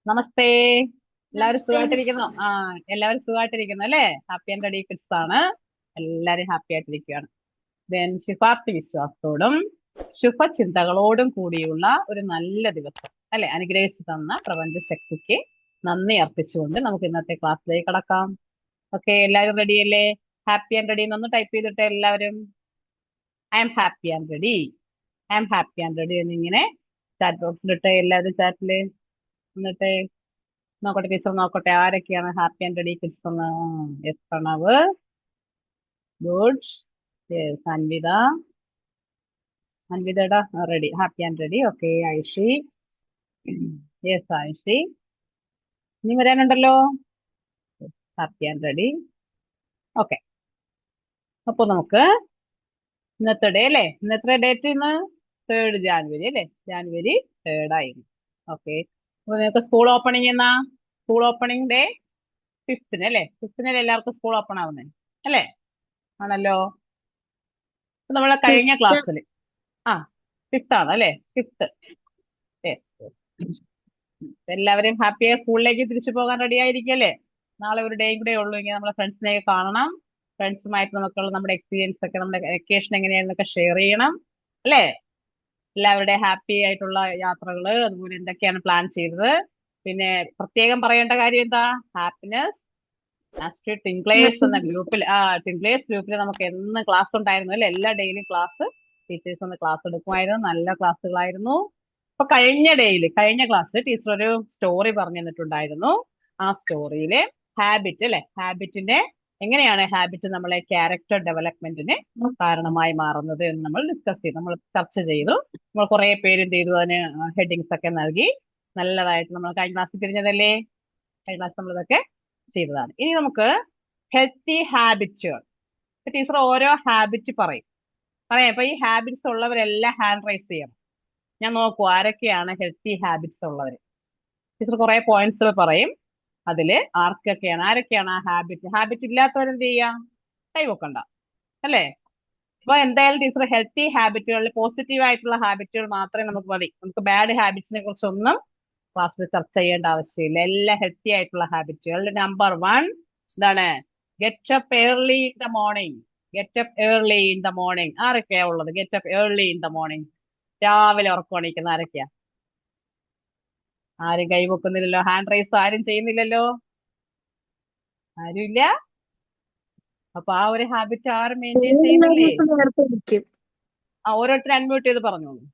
നമസ്തേ. എല്ലാവരും നമസ്തേ മിസ്. സുഖമായിട്ടിരിക്കുന്നു? എല്ലാവരും സുഖമായിട്ടിരിക്കുന്നു അല്ലേ? ഹാപ്പി ആൻഡ് റെഡി കിഡ്സ് ആണ്. എല്ലാരും ഹാപ്പി ആയിട്ടിരിക്കുകയാണ്. ദെൻ ശുഭാപ്തി വിശ്വാസത്തോടും ശുഭചിന്തകളോടും കൂടിയുള്ള ഒരു നല്ല ദിവസം അല്ലെ, അനുഗ്രഹിച്ചു തന്ന പ്രപഞ്ച ശക്തിക്ക് നന്ദി അർപ്പിച്ചുകൊണ്ട് നമുക്ക് ഇന്നത്തെ ക്ലാസ്സിലേക്ക് കടക്കാം. ഓക്കെ, എല്ലാവരും റെഡി അല്ലേ? ഹാപ്പി ആൻഡ് റെഡി എന്നൊന്ന് ടൈപ്പ് ചെയ്തിട്ട് എല്ലാവരും I am happy and ready, I am happy and ready എന്നിങ്ങനെ ചാറ്റ് ബോക്സിലിട്ട് എല്ലാവരും ചാറ്റില് എന്നിട്ട് നോക്കട്ടെ, ടീച്ചർ നോക്കട്ടെ ആരൊക്കെയാണ് ഹാപ്പി ആൻഡ് റെഡി കിഡ്സ് എന്ന്. Yes, Pranav, good. Yes, Anvitha, അൻവിതയുടെ ready, happy and ready. Okay, Aishi, yes Aishi, ഇനി വരാനുണ്ടല്ലോ. Happy and ready. ഓക്കെ, അപ്പൊ നമുക്ക് ഇന്നത്തെ ഡേ അല്ലേ, ഇന്നത്തെ ഡേറ്റ് ഇന്ന് 3rd ജാനുവരി അല്ലേ, ജാനുവരി 3rd ആയിരുന്നു. ഓക്കെ, അപ്പൊ നിങ്ങൾക്ക് സ്കൂൾ ഓപ്പണിംഗ് എന്നാ? സ്കൂൾ ഓപ്പണിംഗ് ഡേ 5th അല്ലേ, 5th എല്ലാവർക്കും സ്കൂൾ ഓപ്പൺ ആവുന്നേ അല്ലേ? ആണല്ലോ. നമ്മളെ കഴിഞ്ഞ ക്ലാസ്സിൽ ആ 5th ആണ് അല്ലേ, 5th. എല്ലാവരും ഹാപ്പിയായി സ്കൂളിലേക്ക് തിരിച്ചു പോകാൻ റെഡി ആയിരിക്കല്ലേ? നാളെ ഒരു ഡേയും കൂടെ ഉള്ളൂ, ഇങ്ങനെ നമ്മളെ ഫ്രണ്ട്സിനെ കാണണം. ഫ്രണ്ട്സുമായിട്ട് നമുക്കുള്ള നമ്മുടെ എക്സ്പീരിയൻസ് ഒക്കെ, നമ്മുടെ വെക്കേഷൻ എങ്ങനെയാണെന്നൊക്കെ ഷെയർ ചെയ്യണം അല്ലേ? എല്ലാവരുടെ ഹാപ്പി ആയിട്ടുള്ള യാത്രകള്, അതുപോലെ എന്തൊക്കെയാണ് പ്ലാൻ ചെയ്തത്. പിന്നെ പ്രത്യേകം പറയേണ്ട കാര്യം എന്താ? ഹാപ്പിനെസ് ടിൻക്ലേഴ്സ് എന്ന ഗ്രൂപ്പിൽ, ടിൻക്ലേഴ്സ് ഗ്രൂപ്പിൽ നമുക്ക് എന്ന് ക്ലാസ് ഉണ്ടായിരുന്നു അല്ലെ? എല്ലാ ഡെയിലി ക്ലാസ് ടീച്ചേഴ്സ് ഒന്ന് ക്ലാസ് എടുക്കുമായിരുന്നു, നല്ല ക്ലാസ്സുകളായിരുന്നു. അപ്പൊ കഴിഞ്ഞ ക്ലാസ്സിൽ ടീച്ചർ ഒരു സ്റ്റോറി പറഞ്ഞു തന്നിട്ടുണ്ടായിരുന്നു. ആ സ്റ്റോറിയിലെ ഹാബിറ്റ് അല്ലെ, ഹാബിറ്റിന്റെ എങ്ങനെയാണ് ഹാബിറ്റ് നമ്മളെ ക്യാരക്ടർ ഡെവലപ്മെന്റിന് കാരണമായി മാറുന്നത് എന്ന് നമ്മൾ ഡിസ്കസ് ചെയ്തു, നമ്മൾ ചർച്ച ചെയ്തു. നമ്മൾ കുറെ പേര് എന്ത് ചെയ്തു, അതിന് ഹെഡിങ്സ് ഒക്കെ നൽകി. നല്ലതായിട്ട് നമ്മൾ കഴിഞ്ഞ ക്ലാസ്സിൽ തിരിഞ്ഞതല്ലേ? കഴിഞ്ഞ ക്ലാസ് നമ്മളിതൊക്കെ ചെയ്തതാണ്. ഇനി നമുക്ക് ഹെൽത്തി ഹാബിറ്റുകൾ. ടീച്ചർ ഓരോ ഹാബിറ്റ് പറയും. അപ്പൊ ഈ ഹാബിറ്റ്സ് ഉള്ളവരെല്ലാം ഹാൻഡ് റൈസ് ചെയ്യണം. ഞാൻ നോക്കൂ ആരൊക്കെയാണ് ഹെൽത്തി ഹാബിറ്റ്സ് ഉള്ളവർ. ടീച്ചർ കുറെ പോയിന്റ്സ് പറയും, അതില് ആരൊക്കെയാണ് ആ ഹാബിറ്റ് ഇല്ലാത്തവരെന്ത് ചെയ്യാം? കൈവക്കണ്ട അല്ലേ? അപ്പൊ എന്തായാലും ടീച്ചർ ഹെൽത്തി ഹാബിറ്റുകളിൽ പോസിറ്റീവ് ആയിട്ടുള്ള ഹാബിറ്റുകൾ മാത്രമേ നമുക്ക് മതി. നമുക്ക് ബാഡ് ഹാബിറ്റ്സിനെ കുറിച്ചൊന്നും ക്ലാസ്സിൽ ചർച്ച ചെയ്യേണ്ട ആവശ്യമില്ല. എല്ലാ ഹെൽത്തി ആയിട്ടുള്ള ഹാബിറ്റുകൾ. നമ്പർ 1 എന്താണ്? Get up early in the morning. Get up early in the morning. ആരൊക്കെയാ ഉള്ളത് get up early in the morning? രാവിലെ ഉറക്കമണിക്കുന്ന ആരൊക്കെയാ? ആരും കൈവക്കുന്നില്ലല്ലോ, ഹാൻഡ് റൈസ് ആരും ചെയ്യുന്നില്ലല്ലോ, ആരുമില്ല. അപ്പൊ ആ ഒരു ഹാബിറ്റ് ആരും മെയിൻറ്റെയിൻ ചെയ്യുന്നില്ലേ? നേരത്തെ എണീക്കും. ഓരോരുത്തർ അൺമ്യൂട്ട് ചെയ്ത് പറഞ്ഞോളൂ.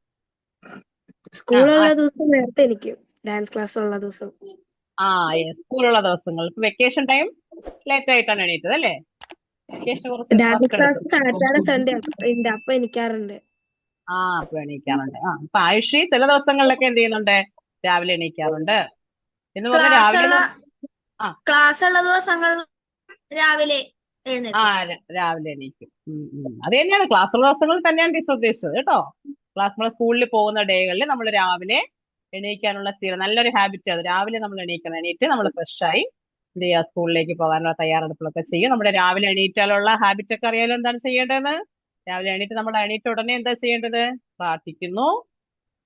ആ സ്കൂളുള്ള ദിവസം നേരത്തെ എണീക്കും. ഡാൻസ് ക്ലാസ് ഉള്ള ദിവസം. ആ സ്കൂളുള്ള ദിവസങ്ങൾ, ഇപ്പൊ വെക്കേഷൻ ടൈം ലേറ്റ് ആയിട്ടാണ് എണീറ്റത് അല്ലേ? വെക്കേഷൻ കുറച്ച് ഡാൻസ് റെസ്റ്റ് എടുത്തു. ക്ലാസ് സാറ്റർഡേ സൺഡേ ഉണ്ട്, അപ്പൊ എണീക്കാറുണ്ട്. അപ്പൊ എണീക്കാറുണ്ട്. അപ്പൊ ആയുഷി ചില ദിവസങ്ങളിലൊക്കെ എന്ത് ചെയ്യുന്നുണ്ട്? രാവിലെ എണീക്കാറുണ്ട്. എന്ന് പറഞ്ഞ ക്ലാസ് രാവിലെ ഉള്ള ആ ക്ലാസ് ഉള്ള ദിവസങ്ങളിൽ രാവിലെ ആ എഴുന്നേൽക്കും. രാവിലെ എണീക്കും. അത് തന്നെയാണ് ക്ലാസ്സുള്ള ദിവസങ്ങളിൽ തന്നെയാണ് ടീച്ചർ ഉദ്ദേശിച്ചത് കേട്ടോ. നമ്മൾ സ്കൂളിൽ പോകുന്ന ഡേകളിൽ നമ്മൾ രാവിലെ എണീക്കാനുള്ള ശീലം നല്ലൊരു ഹാബിറ്റ്. അത് രാവിലെ നമ്മൾ എണീക്കണം. എണീറ്റ് നമ്മൾ ഫ്രഷായി എന്ത് ചെയ്യുക, സ്കൂളിലേക്ക് പോകാനുള്ള തയ്യാറെടുപ്പുകളൊക്കെ ചെയ്യും. നമ്മുടെ രാവിലെ എണീറ്റാലുള്ള ഹാബിറ്റ് ഒക്കെ അറിയാലോ എന്താണ് ചെയ്യേണ്ടതെന്ന്. രാവിലെ എണീറ്റ് നമ്മൾ എണീറ്റ് ഉടനെ എന്താ ചെയ്യേണ്ടത്? പ്രാർത്ഥിക്കുന്നു.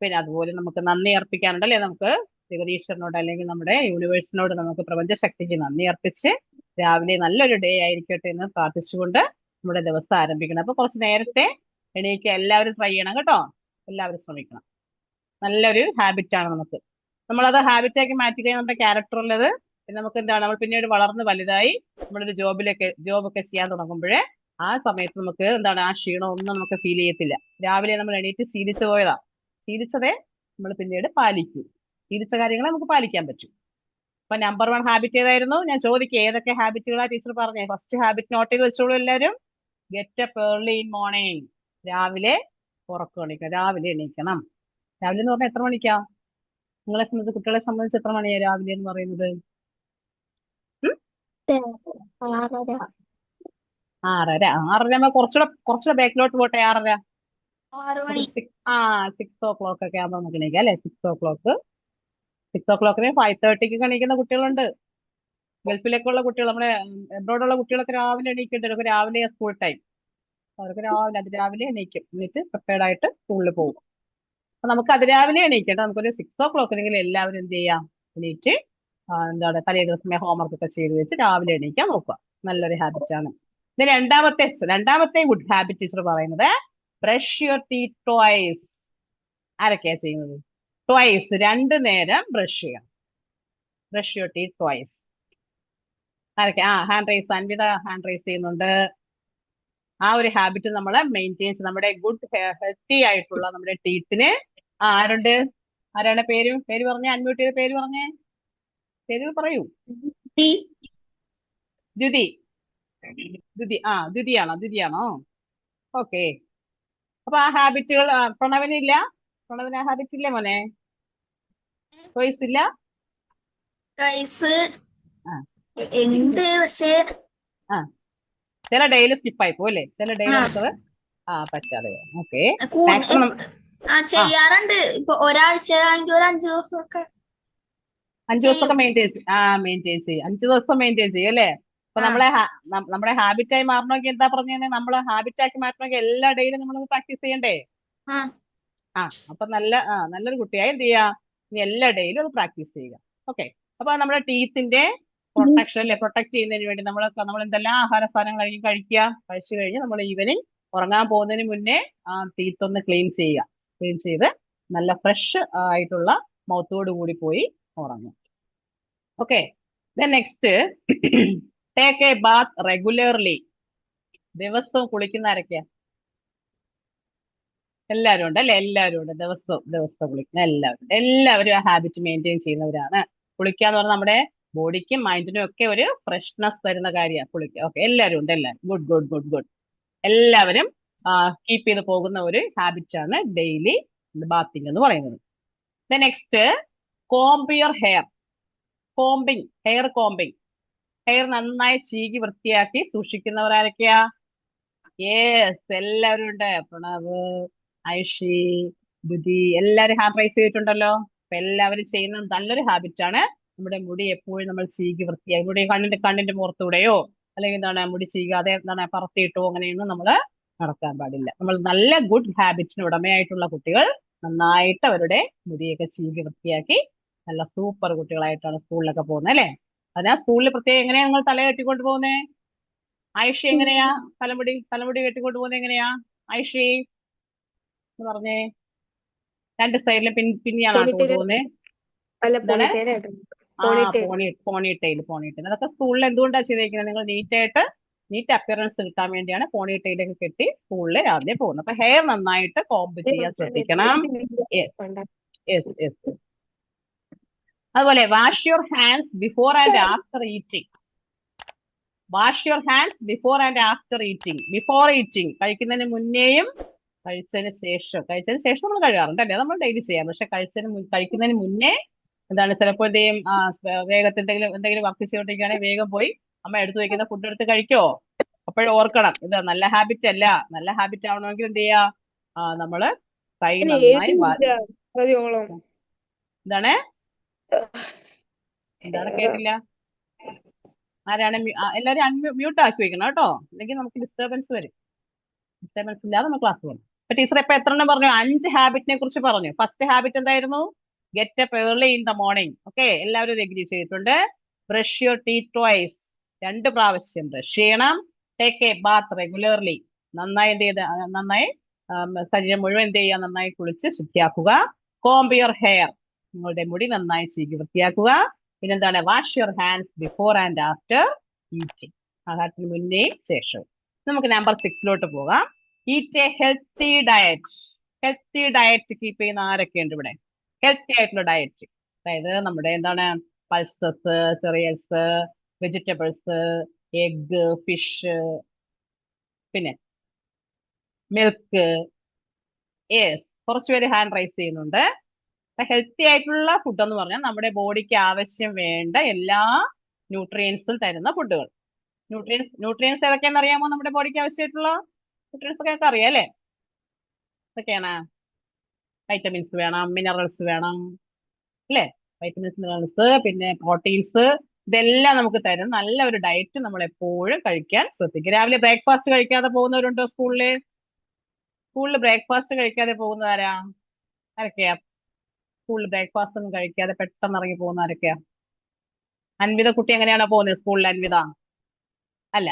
പിന്നെ അതുപോലെ നമുക്ക് നന്ദി അർപ്പിക്കാനുണ്ടല്ലേ, നമുക്ക് ജഗദീശ്വരനോട് അല്ലെങ്കിൽ നമ്മുടെ യൂണിവേഴ്സിനോട് നമുക്ക് പ്രപഞ്ചശക്തിക്ക് നന്ദി അർപ്പിച്ച് രാവിലെ നല്ലൊരു ഡേ ആയിരിക്കട്ടെ എന്ന് പ്രാർത്ഥിച്ചുകൊണ്ട് നമ്മുടെ ദിവസം ആരംഭിക്കണം. അപ്പൊ കുറച്ച് നേരത്തെ എണീക്കുക. എല്ലാവരും ട്രൈ ചെയ്യണം കേട്ടോ, എല്ലാവരും ശ്രമിക്കണം. നല്ലൊരു ഹാബിറ്റ് ആണ് നമുക്ക്. നമ്മളത് ഹാബിറ്റാക്കി മാറ്റി കഴിഞ്ഞാൽ നമ്മുടെ ക്യാരക്ടറുള്ളത്. പിന്നെ നമുക്ക് എന്താണ്, നമ്മൾ പിന്നീട് വളർന്ന് വലുതായി നമ്മളൊരു ജോബൊക്കെ ചെയ്യാൻ തുടങ്ങുമ്പോഴേ ആ സമയത്ത് നമുക്ക് എന്താണ്, ആ ക്ഷീണം ഒന്നും നമുക്ക് ഫീൽ ചെയ്യത്തില്ല. രാവിലെ നമ്മൾ എണീറ്റ് ശീലിച്ചു പോയതാ. ശീലിച്ചതേ നമ്മൾ പിന്നീട് പാലിക്കൂ. ശീലിച്ച കാര്യങ്ങളെ നമുക്ക് പാലിക്കാൻ പറ്റും. അപ്പൊ നമ്പർ 1 ഹാബിറ്റ് ഏതായിരുന്നു? ഞാൻ ചോദിക്കുക, ഏതൊക്കെ ഹാബിറ്റുകളാ ടീച്ചർ പറഞ്ഞേ? ഫസ്റ്റ് ഹാബിറ്റ് നോട്ട് ചെയ്ത് വെച്ചോളൂ എല്ലാവരും. Get up early in morning. രാവിലെ ഉറക്കം എണീക്കണം, രാവിലെ എണീക്കണം. രാവിലെ എന്ന് പറഞ്ഞാൽ എത്ര മണിക്കാ? നിങ്ങളെ സംബന്ധിച്ച്, കുട്ടികളെ സംബന്ധിച്ച് എത്ര മണിയാ രാവിലെ എന്ന് പറയുന്നത്? ഉം? 6:30. 6:30. 6:30 കുറച്ചുകൂടെ ബാക്കിലോട്ട് പോട്ടെ. 6:30 ഒരു 6 മണി. 6 o'clock ഒക്കെ ആകുമ്പോൾ നമുക്ക് എണീക്കാം അല്ലെ? 6 o'clock 5:30 എണീക്കുന്ന കുട്ടികളുണ്ട്. ഗൾഫിലേക്കുള്ള കുട്ടികൾ, നമ്മുടെ എബ്രോഡുള്ള കുട്ടികളൊക്കെ രാവിലെ എണീക്കുന്നുണ്ട്. അവർക്ക് രാവിലെ സ്കൂൾ ടൈം. അവർക്ക് അതിരാവിലെ എണീക്കും. എന്നിട്ട് പ്രിപ്പയർഡ് ആയിട്ട് സ്കൂളിൽ പോകും. അപ്പൊ നമുക്ക് അതിരാവിലെ എണീക്കട്ടെ. നമുക്കൊരു 6 o'clock എല്ലാവരും എന്ത് ചെയ്യാം? എണീറ്റ് എന്താണ് തലേ ദിവസമേ ഹോംവർക്ക് ഒക്കെ ചെയ്ത് വെച്ച് രാവിലെ എണീക്കാൻ നോക്കുക. നല്ലൊരു ഹാബിറ്റാണ്. ഇത് രണ്ടാമത്തെ ഗുഡ് ഹാബിറ്റ് ടീച്ചർ പറയുന്നത് ബ്രഷ് യുവർ ടീത്ത് ട്വൈസ്. ആരൊക്കെയാ ചെയ്യുന്നത്? ട്വൈസ്, 2 നേരം ബ്രഷ് ചെയ്യാം. Brush your teeth twice. ആരൊക്കെ? Hand raise, Anvitha hand raise ചെയ്യുന്നുണ്ട്. ആ ഒരു ഹാബിറ്റ് നമ്മൾ മെയിൻറ്റെയിൻ ചെയ്ത് നമ്മുടെ ഗുഡ് ഹെൽത്തി ആയിട്ടുള്ള നമ്മുടെ ടീത്തിന് ആരുണ്ട്? ആരാണ്? പേര് പറഞ്ഞേ, അൺമ്യൂട്ട് ചെയ്ത് പേര് പറഞ്ഞേ, പേര് പറയൂ. ദ്യുതി. ദ്യുതിയാണോ? ഓക്കെ. അപ്പൊ ആ ഹാബിറ്റുകൾ പ്രണവനില്ല? പ്രണവന് ആ ഹാബിറ്റ് ഇല്ലേ മോനെ? ചോയ്സ് ഇല്ല? ഗൈസ് ആ ഉണ്ട്, പക്ഷേ ആ ചില ഡേയിൽ സ്കിപ്പായി പോകും അല്ലേ? ചില ഡേയിൽ നമുക്കത് പറ്റാതെ. ഓക്കെ, മാക്സിമം ചെയ്യാറുണ്ട്. ഇപ്പൊ ഒരാഴ്ച ആണെങ്കിൽ ഒരു 5 ദിവസമൊക്കെ 5 ദിവസമൊക്കെ മെയിൻറ്റെയിൻ ചെയ്യും. 5 ദിവസം മെയിൻറ്റെയിൻ ചെയ്യും അല്ലേ? അപ്പൊ നമ്മുടെ ഹാബിറ്റായി മാറണമെങ്കിൽ എന്താ പറഞ്ഞത്? നമ്മള് ഹാബിറ്റാക്കി മാറ്റണമെങ്കിൽ എല്ലാ ഡേയിലും നമ്മൾ പ്രാക്ടീസ് ചെയ്യണ്ടേ? അപ്പൊ നല്ലൊരു കുട്ടിയായി എന്ത് ചെയ്യാ, ഇനി എല്ലാ ഡേയിലും അത് പ്രാക്ടീസ് ചെയ്യുക. ഓക്കെ. അപ്പൊ നമ്മുടെ ടീത്തിന്റെ പ്രൊട്ടക്ഷൻ അല്ലെ, പ്രൊട്ടക്ട് ചെയ്യുന്നതിന് വേണ്ടി നമ്മൾ എന്തെല്ലാം ആഹാര സാധനങ്ങൾ കഴിച്ചു കഴിഞ്ഞ് നമ്മൾ ഈവനിങ് ഉറങ്ങാൻ പോകുന്നതിന് മുന്നേ ടീത്ത് ഒന്ന് ക്ലീൻ ചെയ്ത് നല്ല ഫ്രഷ് ആയിട്ടുള്ള മൗത്തോട് കൂടി പോയി ഉറങ്ങും. Okay. Next, take a bath regularly. ദിവസവും കുളിക്കുന്ന ആരൊക്കെയാ? എല്ലാവരും ഉണ്ട് അല്ലെ? എല്ലാവരും ഉണ്ട്. ദിവസം കുളിക്കുന്ന എല്ലാവരും ആ ഹാബിറ്റ് മെയിൻറ്റെയിൻ ചെയ്യുന്നവരാണ്. കുളിക്കുക എന്ന് പറഞ്ഞാൽ നമ്മുടെ ബോഡിക്കും മൈൻഡിനും ഒക്കെ ഒരു ഫ്രഷ്നെസ് തരുന്ന കാര്യമാണ് കുളിക്കുക. ഓക്കെ, എല്ലാവരും ഉണ്ട്. ഗുഡ്. എല്ലാവരും കീപ്പ് ചെയ്ത് പോകുന്ന ഒരു ഹാബിറ്റ് ആണ് ഡെയിലി ബാത്തിങ് എന്ന് പറയുന്നത്. Next, comb your hair. Hair കോംബിങ്. Hair നന്നായി ചീകി വൃത്തിയാക്കി സൂക്ഷിക്കുന്നവരാരൊക്കെയാ? യെസ്, എല്ലാവരും ഉണ്ട്. പ്രണവ്, ഐഷി, ബുദ്ധി എല്ലാവരും ഹാൻഡ് റൈസ് ചെയ്തിട്ടുണ്ടല്ലോ. അപ്പൊ എല്ലാവരും ചെയ്യുന്ന നല്ലൊരു ഹാബിറ്റ് ആണ്. നമ്മുടെ മുടി എപ്പോഴും നമ്മൾ ചീകി വൃത്തിയായി, മുടി കണ്ണിന്റെ മുഖത്തൂടെയോ അല്ലെങ്കിൽ എന്താണ് മുടി ചീകാതെ പറത്തിയിട്ടോ അങ്ങനെയൊന്നും നമ്മൾ നടക്കാൻ പാടില്ല. നമ്മൾ നല്ല ഗുഡ് ഹാബിറ്റിന് ഉടമയായിട്ടുള്ള കുട്ടികൾ നന്നായിട്ട് അവരുടെ മുടിയൊക്കെ ചീകി വൃത്തിയാക്കി നല്ല സൂപ്പർ കുട്ടികളായിട്ടാണ് സ്കൂളിലൊക്കെ പോകുന്നത് അല്ലെ? അതിനാ സ്കൂളിൽ പ്രത്യേകം എങ്ങനെയാ നിങ്ങൾ തല കെട്ടിക്കൊണ്ട് പോകുന്നേ? ഐഷ എങ്ങനെയാ തലമുടി കെട്ടിക്കൊണ്ട് പോകുന്നത്? എങ്ങനെയാ ഐഷി എന്ന് പറഞ്ഞേ? 2 സൈഡിലും പിന്നെയാണോ കൊണ്ടുപോകുന്നേ? പോണിറ്റെയിൽ. അതൊക്കെ സ്കൂളിൽ എന്തുകൊണ്ടാ ചെയ്തേക്കുന്നത്? നിങ്ങൾ നീറ്റ് അപ്പിയറൻസ് കിട്ടാൻ വേണ്ടിയാണ് പോണിറ്റെയിലൊക്കെ കെട്ടി സ്കൂളിൽ രാവിലെ പോകുന്നത്. അപ്പൊ ഹെയർ നന്നായിട്ട് കോംബ് ചെയ്യാൻ ശ്രദ്ധിക്കണം. അതുപോലെ wash your hands before and after eating. Before eating കഴിക്കുന്നതിന് മുന്നേയും കഴിച്ചതിന് ശേഷം നമ്മൾ കഴുകാറുണ്ട് അല്ലേ? നമ്മൾ ഡെയിലി ചെയ്യാം. പക്ഷെ കഴിക്കുന്നതിന് മുന്നേ എന്താണ്, ചിലപ്പോൾ എന്തെങ്കിലും വർക്ക് ചെയ്തോണ്ടിരിക്കുകയാണെങ്കിൽ വേഗം പോയി അമ്മ എടുത്തു വെക്കുന്ന ഫുഡ് എടുത്ത് കഴിക്കോ? അപ്പോഴും ഓർക്കണം, ഇത് നല്ല ഹാബിറ്റ് അല്ല. നല്ല ഹാബിറ്റ് ആവണമെങ്കിൽ എന്ത് ചെയ്യാ, നമ്മള് കൈ നന്നായി എന്താണ് കേട്ടില്ല? ആരാണ്? എല്ലാവരും മ്യൂട്ട് ആക്കി വെക്കണം കേട്ടോ, അല്ലെങ്കിൽ നമുക്ക് ഡിസ്റ്റർബൻസ് വരും. ഡിസ്റ്റർബൻസ് ഇല്ലാതെ നമ്മൾ ക്ലാസ് പോകണം. അപ്പൊ ടീച്ചർ ഇപ്പൊ 3 എണ്ണം പറഞ്ഞു? 5 ഹാബിറ്റിനെ കുറിച്ച് പറഞ്ഞു. ഫസ്റ്റ് ഹാബിറ്റ് എന്തായിരുന്നു? Get up early in the morning. Okay, എല്ലാവരും എഗ്രി ചെയ്തിട്ടുണ്ട്. Brush your teeth twice. 2 പ്രാവശ്യം ബ്രഷ് ചെയ്യണം. Take a bath regularly. നന്നായി ശരീരം മുഴുവൻ എന്ത് ചെയ്യുക, നന്നായി കുളിച്ച് ശുദ്ധിയാക്കുക. Comb your hair. നിങ്ങളുടെ മുടി നന്നായി ചീകി വൃത്തിയാക്കുക. പിന്നെന്താണ്? Wash your hands before and after eating. ആഹാരത്തിന് മുന്നേയും ശേഷവും. നമുക്ക് നമ്പർ 6 പോകാം. Eat A healthy diet keep ചെയ്യുന്ന ആരൊക്കെയുണ്ട് ഇവിടെ? ഹെൽത്തി ആയിട്ടുള്ള ഡയറ്റ്, അതായത് നമ്മുടെ എന്താണ്, പൾസസ്, ചെറിയൽസ്, വെജിറ്റബിൾസ്, എഗ്, ഫിഷ്, പിന്നെ മിൽക്ക്. കുറച്ചുപേര് ഹാൻഡ് റൈസ് ചെയ്യുന്നുണ്ട്. ഹെൽത്തി ആയിട്ടുള്ള ഫുഡ് എന്ന് പറഞ്ഞാൽ നമ്മുടെ ബോഡിക്ക് ആവശ്യം വേണ്ട എല്ലാ ന്യൂട്രിയൻസും തരുന്ന ഫുഡുകൾ. ന്യൂട്രിയൻസ് ഏതൊക്കെയാണെന്ന് അറിയാമോ? നമ്മുടെ ബോഡിക്ക് ആവശ്യമായിട്ടുള്ള ന്യൂട്രിയൻസ് ഒക്കെ അറിയാം അല്ലേ? ഇതൊക്കെയാണ് വൈറ്റമിൻസ് വേണം, മിനറൽസ് വേണം അല്ലേ? വൈറ്റമിൻസ്, മിനറൽസ്, പിന്നെ പ്രോട്ടീൻസ്, ഇതെല്ലാം നമുക്ക് തരും നല്ല ഒരു ഡയറ്റ് നമ്മൾ എപ്പോഴും കഴിക്കാൻ ശ്രദ്ധിക്കുക. രാവിലെ ബ്രേക്ക്ഫാസ്റ്റ് കഴിക്കാതെ പോകുന്നവരുണ്ടോ? സ്കൂളിൽ ബ്രേക്ക്ഫാസ്റ്റ് കഴിക്കാതെ പോകുന്നതാരാ? ആരൊക്കെയാ? സ്കൂളിൽ ബ്രേക്ക്ഫാസ്റ്റ് ഒന്നും കഴിക്കാതെ പെട്ടെന്ന് ഇറങ്ങി പോകുന്നവരൊക്കെയാ? അൻവിത കുട്ടി എങ്ങനെയാണോ പോകുന്നത് സ്കൂളിൽ, അൻവിത? അല്ല.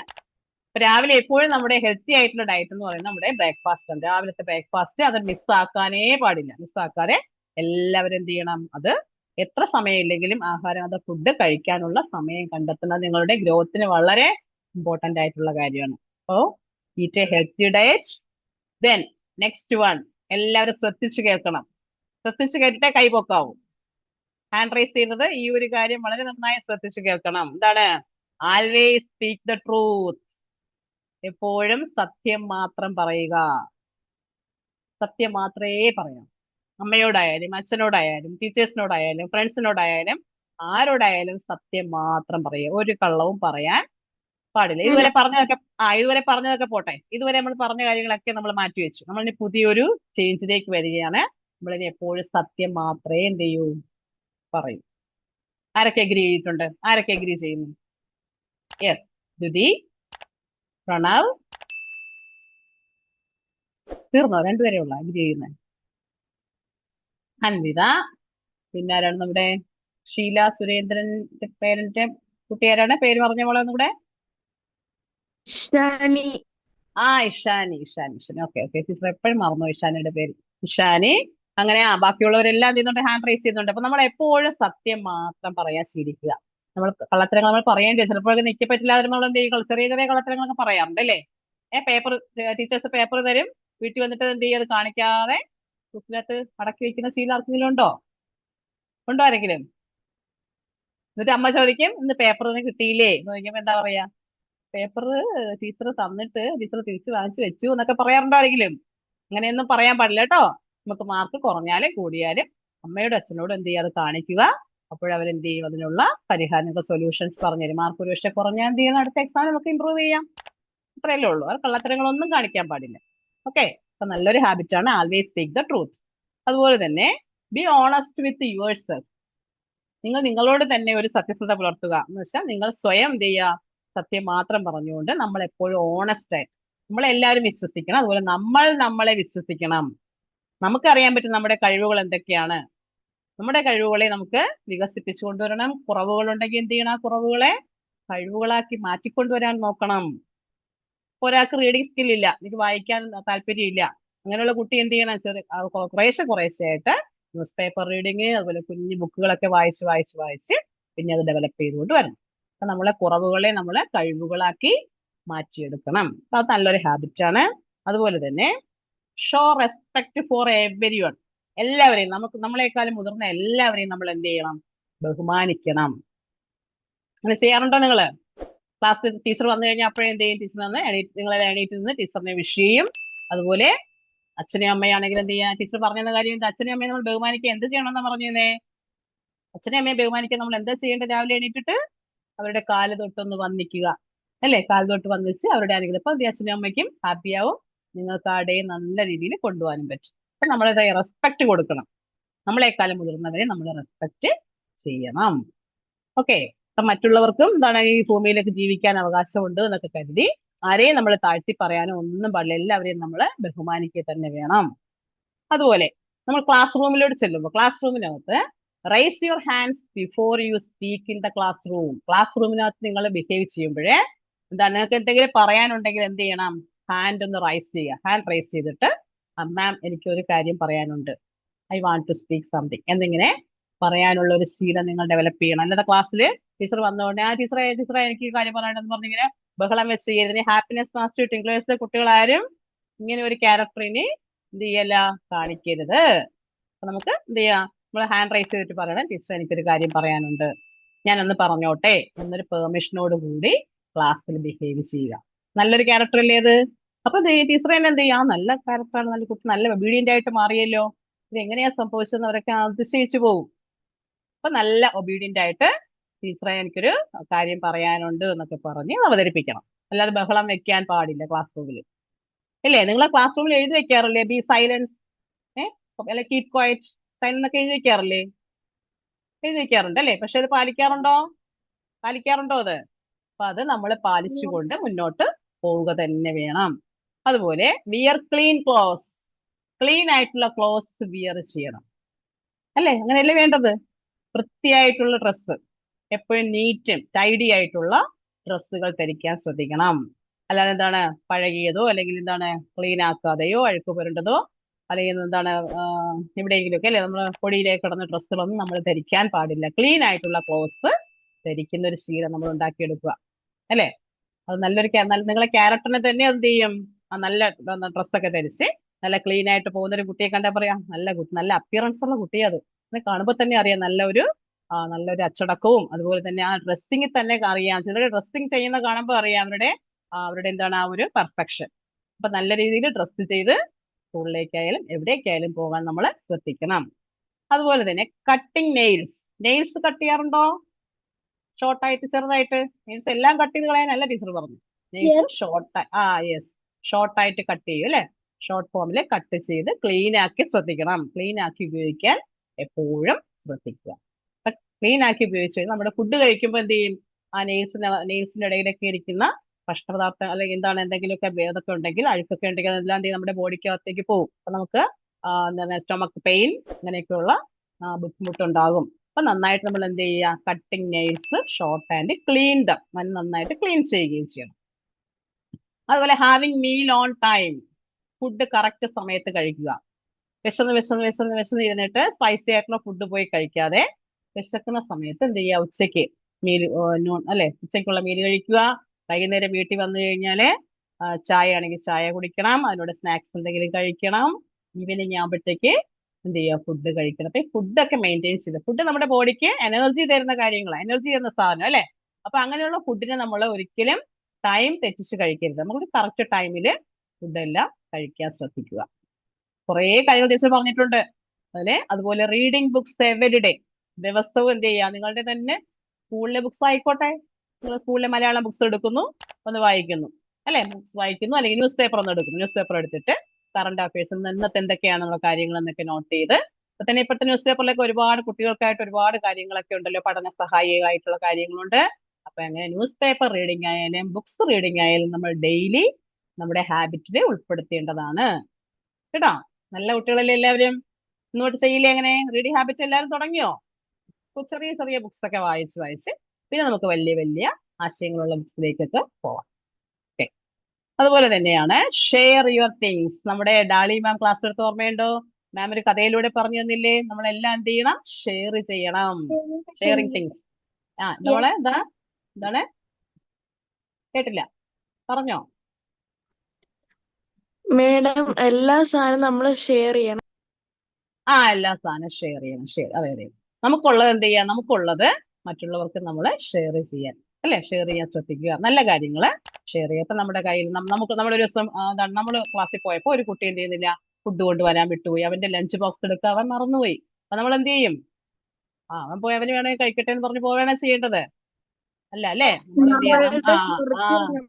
അപ്പൊ രാവിലെ എപ്പോഴും നമ്മുടെ ഹെൽത്തി ആയിട്ടുള്ള ഡയറ്റ് എന്ന് പറയുന്നത് നമ്മുടെ ബ്രേക്ക്ഫാസ്റ്റ് ആണ്. രാവിലത്തെ ബ്രേക്ക്ഫാസ്റ്റ് അത് മിസ്സാക്കാനേ പാടില്ല. മിസ്സാക്കാതെ എല്ലാവരും എന്ത് ചെയ്യണം? അത് എത്ര സമയമില്ലെങ്കിലും ആഹാരം, അത് ഫുഡ് കഴിക്കാനുള്ള സമയം കണ്ടെത്തുന്നത് നിങ്ങളുടെ ഗ്രോത്തിന് വളരെ ഇമ്പോർട്ടന്റ് ആയിട്ടുള്ള കാര്യമാണ്. അപ്പോ eat A healthy diet. Then next one, എല്ലാവരും ശ്രദ്ധിച്ചു കേൾക്കണം. ശ്രദ്ധിച്ചു കേട്ടിട്ടേ കൈപൊക്കാവൂ. ഹാൻഡ് റൈസ് ചെയ്യുന്നത് ഈ ഒരു കാര്യം വളരെ നന്നായി ശ്രദ്ധിച്ചു കേൾക്കണം. എന്താണ്? Always speak the truth. എപ്പോഴും സത്യം മാത്രം പറയുക. സത്യം മാത്രമേ പറയാം. അമ്മയോടായാലും അച്ഛനോടായാലും ടീച്ചേഴ്സിനോടായാലും ഫ്രണ്ട്സിനോടായാലും ആരോടായാലും സത്യം മാത്രം പറയുക. ഒരു കള്ളവും പറയാൻ പാടില്ല. ഇതുവരെ പറഞ്ഞതൊക്കെ പോട്ടെ. ഇതുവരെ നമ്മൾ പറഞ്ഞ കാര്യങ്ങളൊക്കെ നമ്മൾ മാറ്റിവെച്ചു. നമ്മളിനി പുതിയൊരു ചേഞ്ചിലേക്ക് വരികയാണ്. നമ്മളിനി എപ്പോഴും സത്യം മാത്രമേ എന്ത് ചെയ്യൂ? പറയൂ. ആരൊക്കെ എഗ്രി ചെയ്തിട്ടുണ്ട്? ആരൊക്കെ എഗ്രി ചെയ്യുന്നു? യെസ്, ദ്യുതി, പ്രണവ്. തീർന്നോ? രണ്ടുപേരെ ഉള്ള എഗ്രി ചെയ്യുന്നത്? അൻവിത. പിന്നെ ആരാണ്? നമ്മുടെ ഷീല സുരേന്ദ്രന്റെ പേരന്റ് കുട്ടി ആരാണ്? പേര് പറഞ്ഞ മോളെ ഒന്നുകൂടെ. ഷാനി. ഇഷാനി. ഓക്കെ. ടീച്ചർ എപ്പോഴും മറന്നു ഇഷാനിയുടെ പേര്. ഇഷാനി. അങ്ങനെ ബാക്കിയുള്ളവരെല്ലാം ചെയ്യുന്നുണ്ട്, ഹാൻഡ് റൈസ് ചെയ്യുന്നുണ്ട്. അപ്പൊ നമ്മൾ എപ്പോഴും സത്യം മാത്രം പറയാൻ ശീലിക്കുക. നമ്മൾ കള്ളത്തരങ്ങൾ നമ്മൾ പറയേണ്ടി, ചിലപ്പോഴൊക്കെ നിൽക്കി പറ്റില്ലാതെ നമ്മൾ എന്ത് ചെയ്യും? ചെറിയ ചെറിയ കള്ളത്തരങ്ങളൊക്കെ പറയാറുണ്ട് അല്ലേ? പേപ്പർ, ടീച്ചേഴ്സ് പേപ്പർ തരും, വീട്ടിൽ വന്നിട്ട് എന്ത് ചെയ്യും? അത് കാണിക്കാതെ ബുക്കിനകത്ത് അടക്കി വെക്കുന്ന ശീലം ആർക്കെങ്കിലും ഉണ്ടോ? ആരെങ്കിലും? എന്നിട്ട് അമ്മ ചോദിക്കും, ഇന്ന് പേപ്പർ ഒന്നും കിട്ടിയില്ലേ എന്ന് ചോദിക്കുമ്പോ എന്താ പറയാ? പേപ്പർ ടീച്ചർ തന്നിട്ട് ടീച്ചർ തിരിച്ചു വാങ്ങിച്ചു വെച്ചു എന്നൊക്കെ പറയാറുണ്ടോ ആരെങ്കിലും? അങ്ങനെയൊന്നും പറയാൻ പാടില്ല കേട്ടോ. നമുക്ക് മാർക്ക് കുറഞ്ഞാലും കൂടിയാലും അമ്മയോടും അച്ഛനോടും എന്ത് ചെയ്യുക? അത് കാണിക്കുക. അപ്പോഴവരെന്ത് ചെയ്യും? അതിനുള്ള പരിഹാരങ്ങൾ, സൊല്യൂഷൻസ് പറഞ്ഞുതരും. മാർക്ക് ഒരു പക്ഷെ കുറഞ്ഞാൽ എന്ത് ചെയ്യണം? അടുത്ത എക്സാമിൽ നമുക്ക് ഇമ്പ്രൂവ് ചെയ്യാം. അത്രയല്ലേ ഉള്ളൂ. അത് കള്ളത്തരങ്ങളൊന്നും കാണിക്കാൻ പാടില്ല. ഓക്കെ. അപ്പൊ നല്ലൊരു ഹാബിറ്റ് ആണ് ആൾവേസ് സ്പീക്ക് ദ ട്രൂത്ത്. അതുപോലെ തന്നെ be honest with your self. നിങ്ങൾ നിങ്ങളോട് തന്നെ ഒരു സത്യസന്ധത പുലർത്തുക. എന്ന് വെച്ചാൽ നിങ്ങൾ സ്വയം എന്ത് ചെയ്യുക? സത്യം മാത്രം പറഞ്ഞുകൊണ്ട് നമ്മൾ എപ്പോഴും ഓണസ്റ്റ് ആയിട്ട് നമ്മളെല്ലാവരും വിശ്വസിക്കണം. അതുപോലെ നമ്മൾ നമ്മളെ വിശ്വസിക്കണം. നമുക്കറിയാൻ പറ്റും നമ്മുടെ കഴിവുകൾ എന്തൊക്കെയാണ്. നമ്മുടെ കഴിവുകളെ നമുക്ക് വികസിപ്പിച്ചു കൊണ്ടുവരണം. കുറവുകളുണ്ടെങ്കിൽ എന്ത് ചെയ്യണം? ആ കുറവുകളെ കഴിവുകളാക്കി മാറ്റിക്കൊണ്ടുവരാൻ നോക്കണം. ഒരാൾക്ക് റീഡിങ് സ്കിൽ ഇല്ല, എനിക്ക് വായിക്കാൻ താല്പര്യമില്ല, അങ്ങനെയുള്ള കുട്ടി എന്ത് ചെയ്യണം? കുറേശ്ശെ ആയിട്ട് ന്യൂസ് പേപ്പർ റീഡിങ്, അതുപോലെ കുഞ്ഞു ബുക്കുകളൊക്കെ വായിച്ച് പിന്നെ അത് ഡെവലപ്പ് ചെയ്തുകൊണ്ട് വരണം. അപ്പൊ നമ്മളെ കുറവുകളെ നമ്മളെ കഴിവുകളാക്കി മാറ്റിയെടുക്കണം. അത് നല്ലൊരു ഹാബിറ്റ് ആണ്. അതുപോലെ തന്നെ show respect for every one. എല്ലാവരെയും, നമ്മളെക്കാളും മുതിർന്ന എല്ലാവരെയും നമ്മൾ എന്ത് ചെയ്യണം? ബഹുമാനിക്കണം. അങ്ങനെ ചെയ്യാറുണ്ടോ നിങ്ങള്? ക്ലാസ്സിൽ ടീച്ചർ വന്നു കഴിഞ്ഞാൽ അപ്പോഴേ എന്ത് ചെയ്യും? ടീച്ചർ വന്ന് നിങ്ങളെ എണീറ്റ് നിന്ന് ടീച്ചറിനെ വിഷ് ചെയ്യും. അതുപോലെ അച്ഛനെയും അമ്മയാണെങ്കിൽ എന്ത് ചെയ്യാം? ടീച്ചർ പറഞ്ഞ കാര്യം, അച്ഛനെയും അമ്മയെ നമ്മൾ ബഹുമാനിക്കുക. എന്ത് ചെയ്യണമെന്നാ പറഞ്ഞേ? അച്ഛനെയും അമ്മയെ ബഹുമാനിക്കാൻ നമ്മൾ എന്താ ചെയ്യേണ്ടത്? രാവിലെ എണീറ്റിട്ട് അവരുടെ കാല് തൊട്ടൊന്ന് വന്നിക്കുക അല്ലേ? കാല് തൊട്ട് വന്നിച്ച് അവരുടെ അനുഗ്രഹം. അപ്പൊ അച്ഛനും അമ്മയ്ക്കും ഹാപ്പിയാവും. നിങ്ങൾക്ക് ആ ഡേ നല്ല രീതിയിൽ കൊണ്ടുപോകാനും പറ്റും. അപ്പൊ നമ്മളത് റെസ്പെക്ട് കൊടുക്കണം. നമ്മളെക്കാളും മുതിർന്നവരെ നമ്മൾ റെസ്പെക്ട് ചെയ്യണം. ഓക്കെ. അപ്പൊ മറ്റുള്ളവർക്കും എന്താണ്, ഈ ഭൂമിയിലേക്ക് ജീവിക്കാൻ അവകാശമുണ്ട് എന്നൊക്കെ കരുതി ആരെയും നമ്മൾ താഴ്ത്തി പറയാനോ ഒന്നും പാടില്ല. എല്ലാവരെയും നമ്മൾ ബഹുമാനിക്കുക തന്നെ വേണം. അതുപോലെ നമ്മൾ ക്ലാസ് റൂമിലോട്ട് ചെല്ലുമ്പോൾ, ക്ലാസ് റൂമിനകത്ത് raise your hands before you speak in the class room. Class റൂമിനകത്ത് നിങ്ങൾ ബിഹേവ് ചെയ്യുമ്പോഴേ എന്താണ്, നിങ്ങൾക്ക് എന്തെങ്കിലും പറയാനുണ്ടെങ്കിൽ എന്ത് ചെയ്യണം? ഹാൻഡ് ഒന്ന് റൈസ് ചെയ്യുക. ഹാൻഡ് റൈസ് ചെയ്തിട്ട് മാം എനിക്ക് ഒരു കാര്യം പറയാനുണ്ട്, I want to speak something എന്നിങ്ങനെ പറയാനുള്ള ഒരു ശീലം നിങ്ങൾ ഡെവലപ്പ് ചെയ്യണം. അല്ലാതെ ക്ലാസ്സിൽ ടീച്ചർ വന്നുകൊണ്ട് ടീച്ചറെ എനിക്ക് ഈ കാര്യം പറയാനുണ്ടെന്ന് പറഞ്ഞിങ്ങനെ ബഹളം വെച്ച് ചെയ്യരുത്. ഹാപ്പിനെസ് മാസ്റ്റർ ടിംഗ്ലേഴ്സിലെ കുട്ടികളാരും ഇങ്ങനെ ഒരു ക്യാരക്ടറിനെ എന്ത് ചെയ്യല്ല, കാണിക്കരുത്. അപ്പൊ നമുക്ക് എന്ത് ചെയ്യാം? നമ്മൾ ഹാൻഡ് റൈസ് ചെയ്തിട്ട് പറയണം, ടീച്ചർ എനിക്കൊരു കാര്യം പറയാനുണ്ട്, ഞാനൊന്ന് പറഞ്ഞോട്ടെ എന്നൊരു പെർമിഷനോട് കൂടി ക്ലാസ്സിൽ ബിഹേവ് ചെയ്യുക. നല്ലൊരു ക്യാരക്ടർ അല്ലേ അത്? അപ്പൊ ടീച്ചർ തന്നെ എന്ത് ചെയ്യാം? നല്ല ക്യാരക്ടറാണ്, നല്ല കുട്ടി, നല്ല ഒബീഡിയന്റ് ആയിട്ട് മാറിയല്ലോ, ഇത് എങ്ങനെയാ സംഭവിച്ചതെന്ന് അവരൊക്കെ അതിശയിച്ചു പോകും. അപ്പൊ നല്ല ഒബീഡിയന്റ് ആയിട്ട് ടീച്ചറെ എനിക്കൊരു കാര്യം പറയാനുണ്ട് എന്നൊക്കെ പറഞ്ഞ് അവതരിപ്പിക്കണം. അല്ലാതെ ബഹളം വെക്കാൻ പാടില്ല ക്ലാസ് റൂമിൽ. ഇല്ലേ? നിങ്ങളെ ക്ലാസ് റൂമിൽ എഴുതി വെക്കാറില്ലേ? ബി സൈലൻസ്, അല്ലെ കീപ് ക്വയറ്റ്, സൈലന്റ് എന്നൊക്കെ എഴുതി വെക്കാറില്ലേ? എഴുതി വെക്കാറുണ്ട് അല്ലേ? പക്ഷെ അത് പാലിക്കാറുണ്ടോ അത്? അപ്പൊ അത് നമ്മൾ പാലിച്ചുകൊണ്ട് മുന്നോട്ട് പോവുക തന്നെ വേണം. അതുപോലെ വിയർ ക്ലീൻ ക്ലോത്ത്സ്. ക്ലീൻ ആയിട്ടുള്ള ക്ലോത്ത്സ് വിയർ ചെയ്യണം. അല്ലേ? അങ്ങനെയല്ലേ വേണ്ടത്? വൃത്തിയായിട്ടുള്ള ഡ്രസ്സ്, എപ്പോഴും നീറ്റും ടൈഡി ആയിട്ടുള്ള ഡ്രസ്സുകൾ ധരിക്കാൻ ശ്രദ്ധിക്കണം. അല്ലാതെ എന്താണ് പഴകിയതോ അല്ലെങ്കിൽ എന്താണ് ക്ലീൻ ആക്കാതെയോ അഴുക്ക് പുരണ്ടതോ അല്ലെങ്കിൽ എന്താണ് എവിടെയെങ്കിലുമൊക്കെ അല്ലെ നമ്മൾ പൊടിയിലേക്ക് കിടന്ന ഡ്രസ്സുകളൊന്നും നമ്മൾ ധരിക്കാൻ പാടില്ല. ക്ലീൻ ആയിട്ടുള്ള ക്ലോത്ത്സ് ധരിക്കുന്ന ഒരു ശീലം നമ്മൾ ഉണ്ടാക്കിയെടുക്കുക, അല്ലെ? അത് നല്ലൊരു നിങ്ങളെ ക്യാരക്ടറിനെ തന്നെ എന്ത് ചെയ്യും? ആ നല്ല ഡ്രസ്സൊക്കെ ധരിച്ച് നല്ല ക്ലീൻ ആയിട്ട് പോകുന്ന ഒരു കുട്ടിയെ കണ്ടാൽ പറയാം നല്ല കുട്ടി, നല്ല അപ്പിയറൻസ് ഉള്ള കുട്ടിയാ അത്. കാണുമ്പോൾ തന്നെ അറിയാം നല്ലൊരു അച്ചടക്കവും അതുപോലെ തന്നെ ആ ഡ്രസ്സിങ്ങിൽ തന്നെ അറിയാം. ചിലർ ഡ്രസ്സിങ് ചെയ്യുന്ന കാണുമ്പോൾ അറിയാം അവരുടെ എന്താണ് ആ ഒരു പെർഫെക്ഷൻ. അപ്പൊ നല്ല രീതിയിൽ ഡ്രസ്സ് ചെയ്ത് സ്കൂളിലേക്കായാലും എവിടേക്കായാലും പോകാൻ നമ്മൾ ശ്രദ്ധിക്കണം. അതുപോലെ തന്നെ കട്ടിങ് നെയിൽസ്. നെയിൽസ് കട്ട് ചെയ്യാറുണ്ടോ? ഷോർട്ടായിട്ട് ചെറുതായിട്ട് നെയിൽസ് എല്ലാം കട്ട് ചെയ്ത് കളയാനല്ല ടീച്ചർ പറഞ്ഞു. നെയിൽസ് യെസ്, ഷോർട്ടായിട്ട് കട്ട് ചെയ്യും അല്ലെ? ഷോർട്ട് ഫോമിൽ കട്ട് ചെയ്ത് ക്ലീൻ ആക്കി ശ്രദ്ധിക്കണം. ക്ലീൻ ആക്കി ഉപയോഗിക്കാൻ എപ്പോഴും ശ്രദ്ധിക്കുക. ക്ലീൻ ആക്കി ഉപയോഗിച്ച് കഴിഞ്ഞാൽ നമ്മുടെ ഫുഡ് കഴിക്കുമ്പോൾ എന്ത് ചെയ്യും? ആ നെയിൽസിന്റെ ഇടയിലൊക്കെ ഇരിക്കുന്ന ഭക്ഷണപദാർത്ഥം അല്ലെങ്കിൽ എന്താണ് എന്തെങ്കിലുമൊക്കെ ഭേദമൊക്കെ ഉണ്ടെങ്കിൽ അഴുക്കൊക്കെ ഉണ്ടെങ്കിൽ അതെല്ലാം എന്ത് ചെയ്യും? നമ്മുടെ ബോഡിക്കകത്തേക്ക് പോകും. അപ്പൊ നമുക്ക് എന്താണ് സ്റ്റൊമക്ക് പെയിൻ അങ്ങനെയൊക്കെയുള്ള ബുദ്ധിമുട്ടുണ്ടാകും. അപ്പൊ നന്നായിട്ട് നമ്മൾ എന്ത് ചെയ്യുക? Cutting nails short and clean നന്നായിട്ട് ക്ലീൻ ചെയ്യുകയും ചെയ്യണം. അതുപോലെ having meal on time. Food correct സമയത്ത് കഴിക്കുക. വിശന്ന് ഇരുന്നിട്ട് സ്പൈസി ആയിട്ടുള്ള ഫുഡ് പോയി കഴിക്കാതെ വിശക്കുന്ന സമയത്ത് എന്ത് ചെയ്യുക? ഉച്ചയ്ക്ക് മീൽ അല്ലെ, ഉച്ചയ്ക്കുള്ള മീൽ കഴിക്കുക. വൈകുന്നേരം വീട്ടിൽ വന്നു കഴിഞ്ഞാല് ചായ ആണെങ്കിൽ ചായ കുടിക്കണം, അതിനോട് സ്നാക്സ് എന്തെങ്കിലും കഴിക്കണം. ഈവനിങ് ആകുമ്പോഴത്തേക്ക് എന്ത് ചെയ്യുക? ഫുഡ് കഴിക്കണം. അപ്പൊ ഈ ഫുഡൊക്കെ മെയിൻറ്റെയിൻ ചെയ്ത്, ഫുഡ് നമ്മുടെ ബോഡിക്ക് എനർജി തരുന്ന കാര്യങ്ങളാണ്, എനർജി തരുന്ന സാധനം അല്ലെ? അപ്പൊ അങ്ങനെയുള്ള ഫുഡിനെ നമ്മൾ ഒരിക്കലും ടൈം തെറ്റിച്ച് കഴിക്കരുത്. നമുക്ക് കറക്റ്റ് ടൈമിൽ ഫുഡെല്ലാം കഴിക്കാൻ ശ്രദ്ധിക്കുക. കുറേ കാര്യങ്ങൾ ടീച്ചർ പറഞ്ഞിട്ടുണ്ട് അല്ലെ? അതുപോലെ റീഡിങ് ബുക്സ് എവരിഡേ. ദിവസവും എന്ത് ചെയ്യുക? നിങ്ങളുടെ തന്നെ സ്കൂളിലെ ബുക്സ് ആയിക്കോട്ടെ, നിങ്ങൾ സ്കൂളിലെ മലയാളം ബുക്സ് എടുക്കുന്നു, ഒന്ന് വായിക്കുന്നു അല്ലെ? ബുക്സ് വായിക്കുന്നു, അല്ലെങ്കിൽ ന്യൂസ് പേപ്പർ ഒന്ന് എടുക്കുന്നു. ന്യൂസ് പേപ്പർ എടുത്തിട്ട് കറണ്ട് അഫയേഴ്സ് ഇന്നത്തെ എന്തൊക്കെയാണെന്നുള്ള കാര്യങ്ങൾ എന്നൊക്കെ നോട്ട് ചെയ്ത്, ഇപ്പോഴത്തെ ന്യൂസ് പേപ്പറിലൊക്കെ ഒരുപാട് കുട്ടികൾക്കായിട്ട് ഒരുപാട് കാര്യങ്ങളൊക്കെ ഉണ്ടല്ലോ, പഠന സഹായിയായിട്ടുള്ള കാര്യങ്ങളുണ്ട്. അപ്പൊ അങ്ങനെ ന്യൂസ് പേപ്പർ റീഡിംഗ് ആയാലും ബുക്സ് റീഡിംഗ് ആയാലും നമ്മൾ ഡെയിലി നമ്മുടെ ഹാബിറ്റിൽ ഉൾപ്പെടുത്തേണ്ടതാണ് കേട്ടോ. നല്ല കുട്ടികളല്ലേ എല്ലാവരും? ഇന്നോട്ട് ചെയ്യില്ലേ? അങ്ങനെ റീഡിംഗ് ഹാബിറ്റ് എല്ലാവരും തുടങ്ങിയോ? ചെറിയ ചെറിയ ബുക്സ് ഒക്കെ വായിച്ച് പിന്നെ നമുക്ക് വലിയ വലിയ ആശയങ്ങളുള്ള ബുക്സിലേക്കൊക്കെ പോവാം. ഓക്കെ. അതുപോലെ തന്നെയാണ് ഷെയർ യുവർ തിങ്സ്. നമ്മുടെ ഡാളി മാം ക്ലാസ് എടുത്ത് ഓർമ്മയുണ്ടോ? മാം ഒരു കഥയിലൂടെ പറഞ്ഞു തന്നില്ലേ? നമ്മളെല്ലാം എന്ത് ചെയ്യണം? ഷെയർ ചെയ്യണം. Sharing things. നമ്മളെ എന്താണ് കേട്ടില്ല, പറഞ്ഞോ? മേഡം എല്ലാ സാധനവും നമ്മൾ ഷെയർ ചെയ്യണം. എല്ലാ സാധനം ഷെയർ ചെയ്യണം. അതെ. നമുക്കുള്ളത് എന്ത് ചെയ്യാം? നമുക്കുള്ളത് മറ്റുള്ളവർക്ക് നമ്മൾ ഷെയർ ചെയ്യാൻ അല്ലെ? ഷെയർ ചെയ്യാൻ ശ്രദ്ധിക്കുക. നല്ല കാര്യങ്ങൾ ഷെയർ ചെയ്യുക. ഇപ്പൊ നമ്മുടെ കയ്യിൽ നമ്മളൊരു ദിവസം നമ്മൾ ക്ലാസ്സിൽ പോയപ്പോൾ ഒരു കുട്ടി എന്ത് ചെയ്യുന്നില്ല? ഫുഡ് കൊണ്ടുവരാൻ വിട്ടുപോയി. അവന്റെ ലഞ്ച് ബോക്സ് എടുക്കുക അവൻ മറന്നുപോയി. അപ്പൊ നമ്മൾ എന്ത് ചെയ്യും? അവൻ പോയി അവന് വേണമെങ്കിൽ കഴിക്കട്ടെ എന്ന് പറഞ്ഞ് പോവുകയാണ് ചെയ്യേണ്ടത്, അല്ലേ? നമ്മൾ എന്ത് ചെയ്യണം?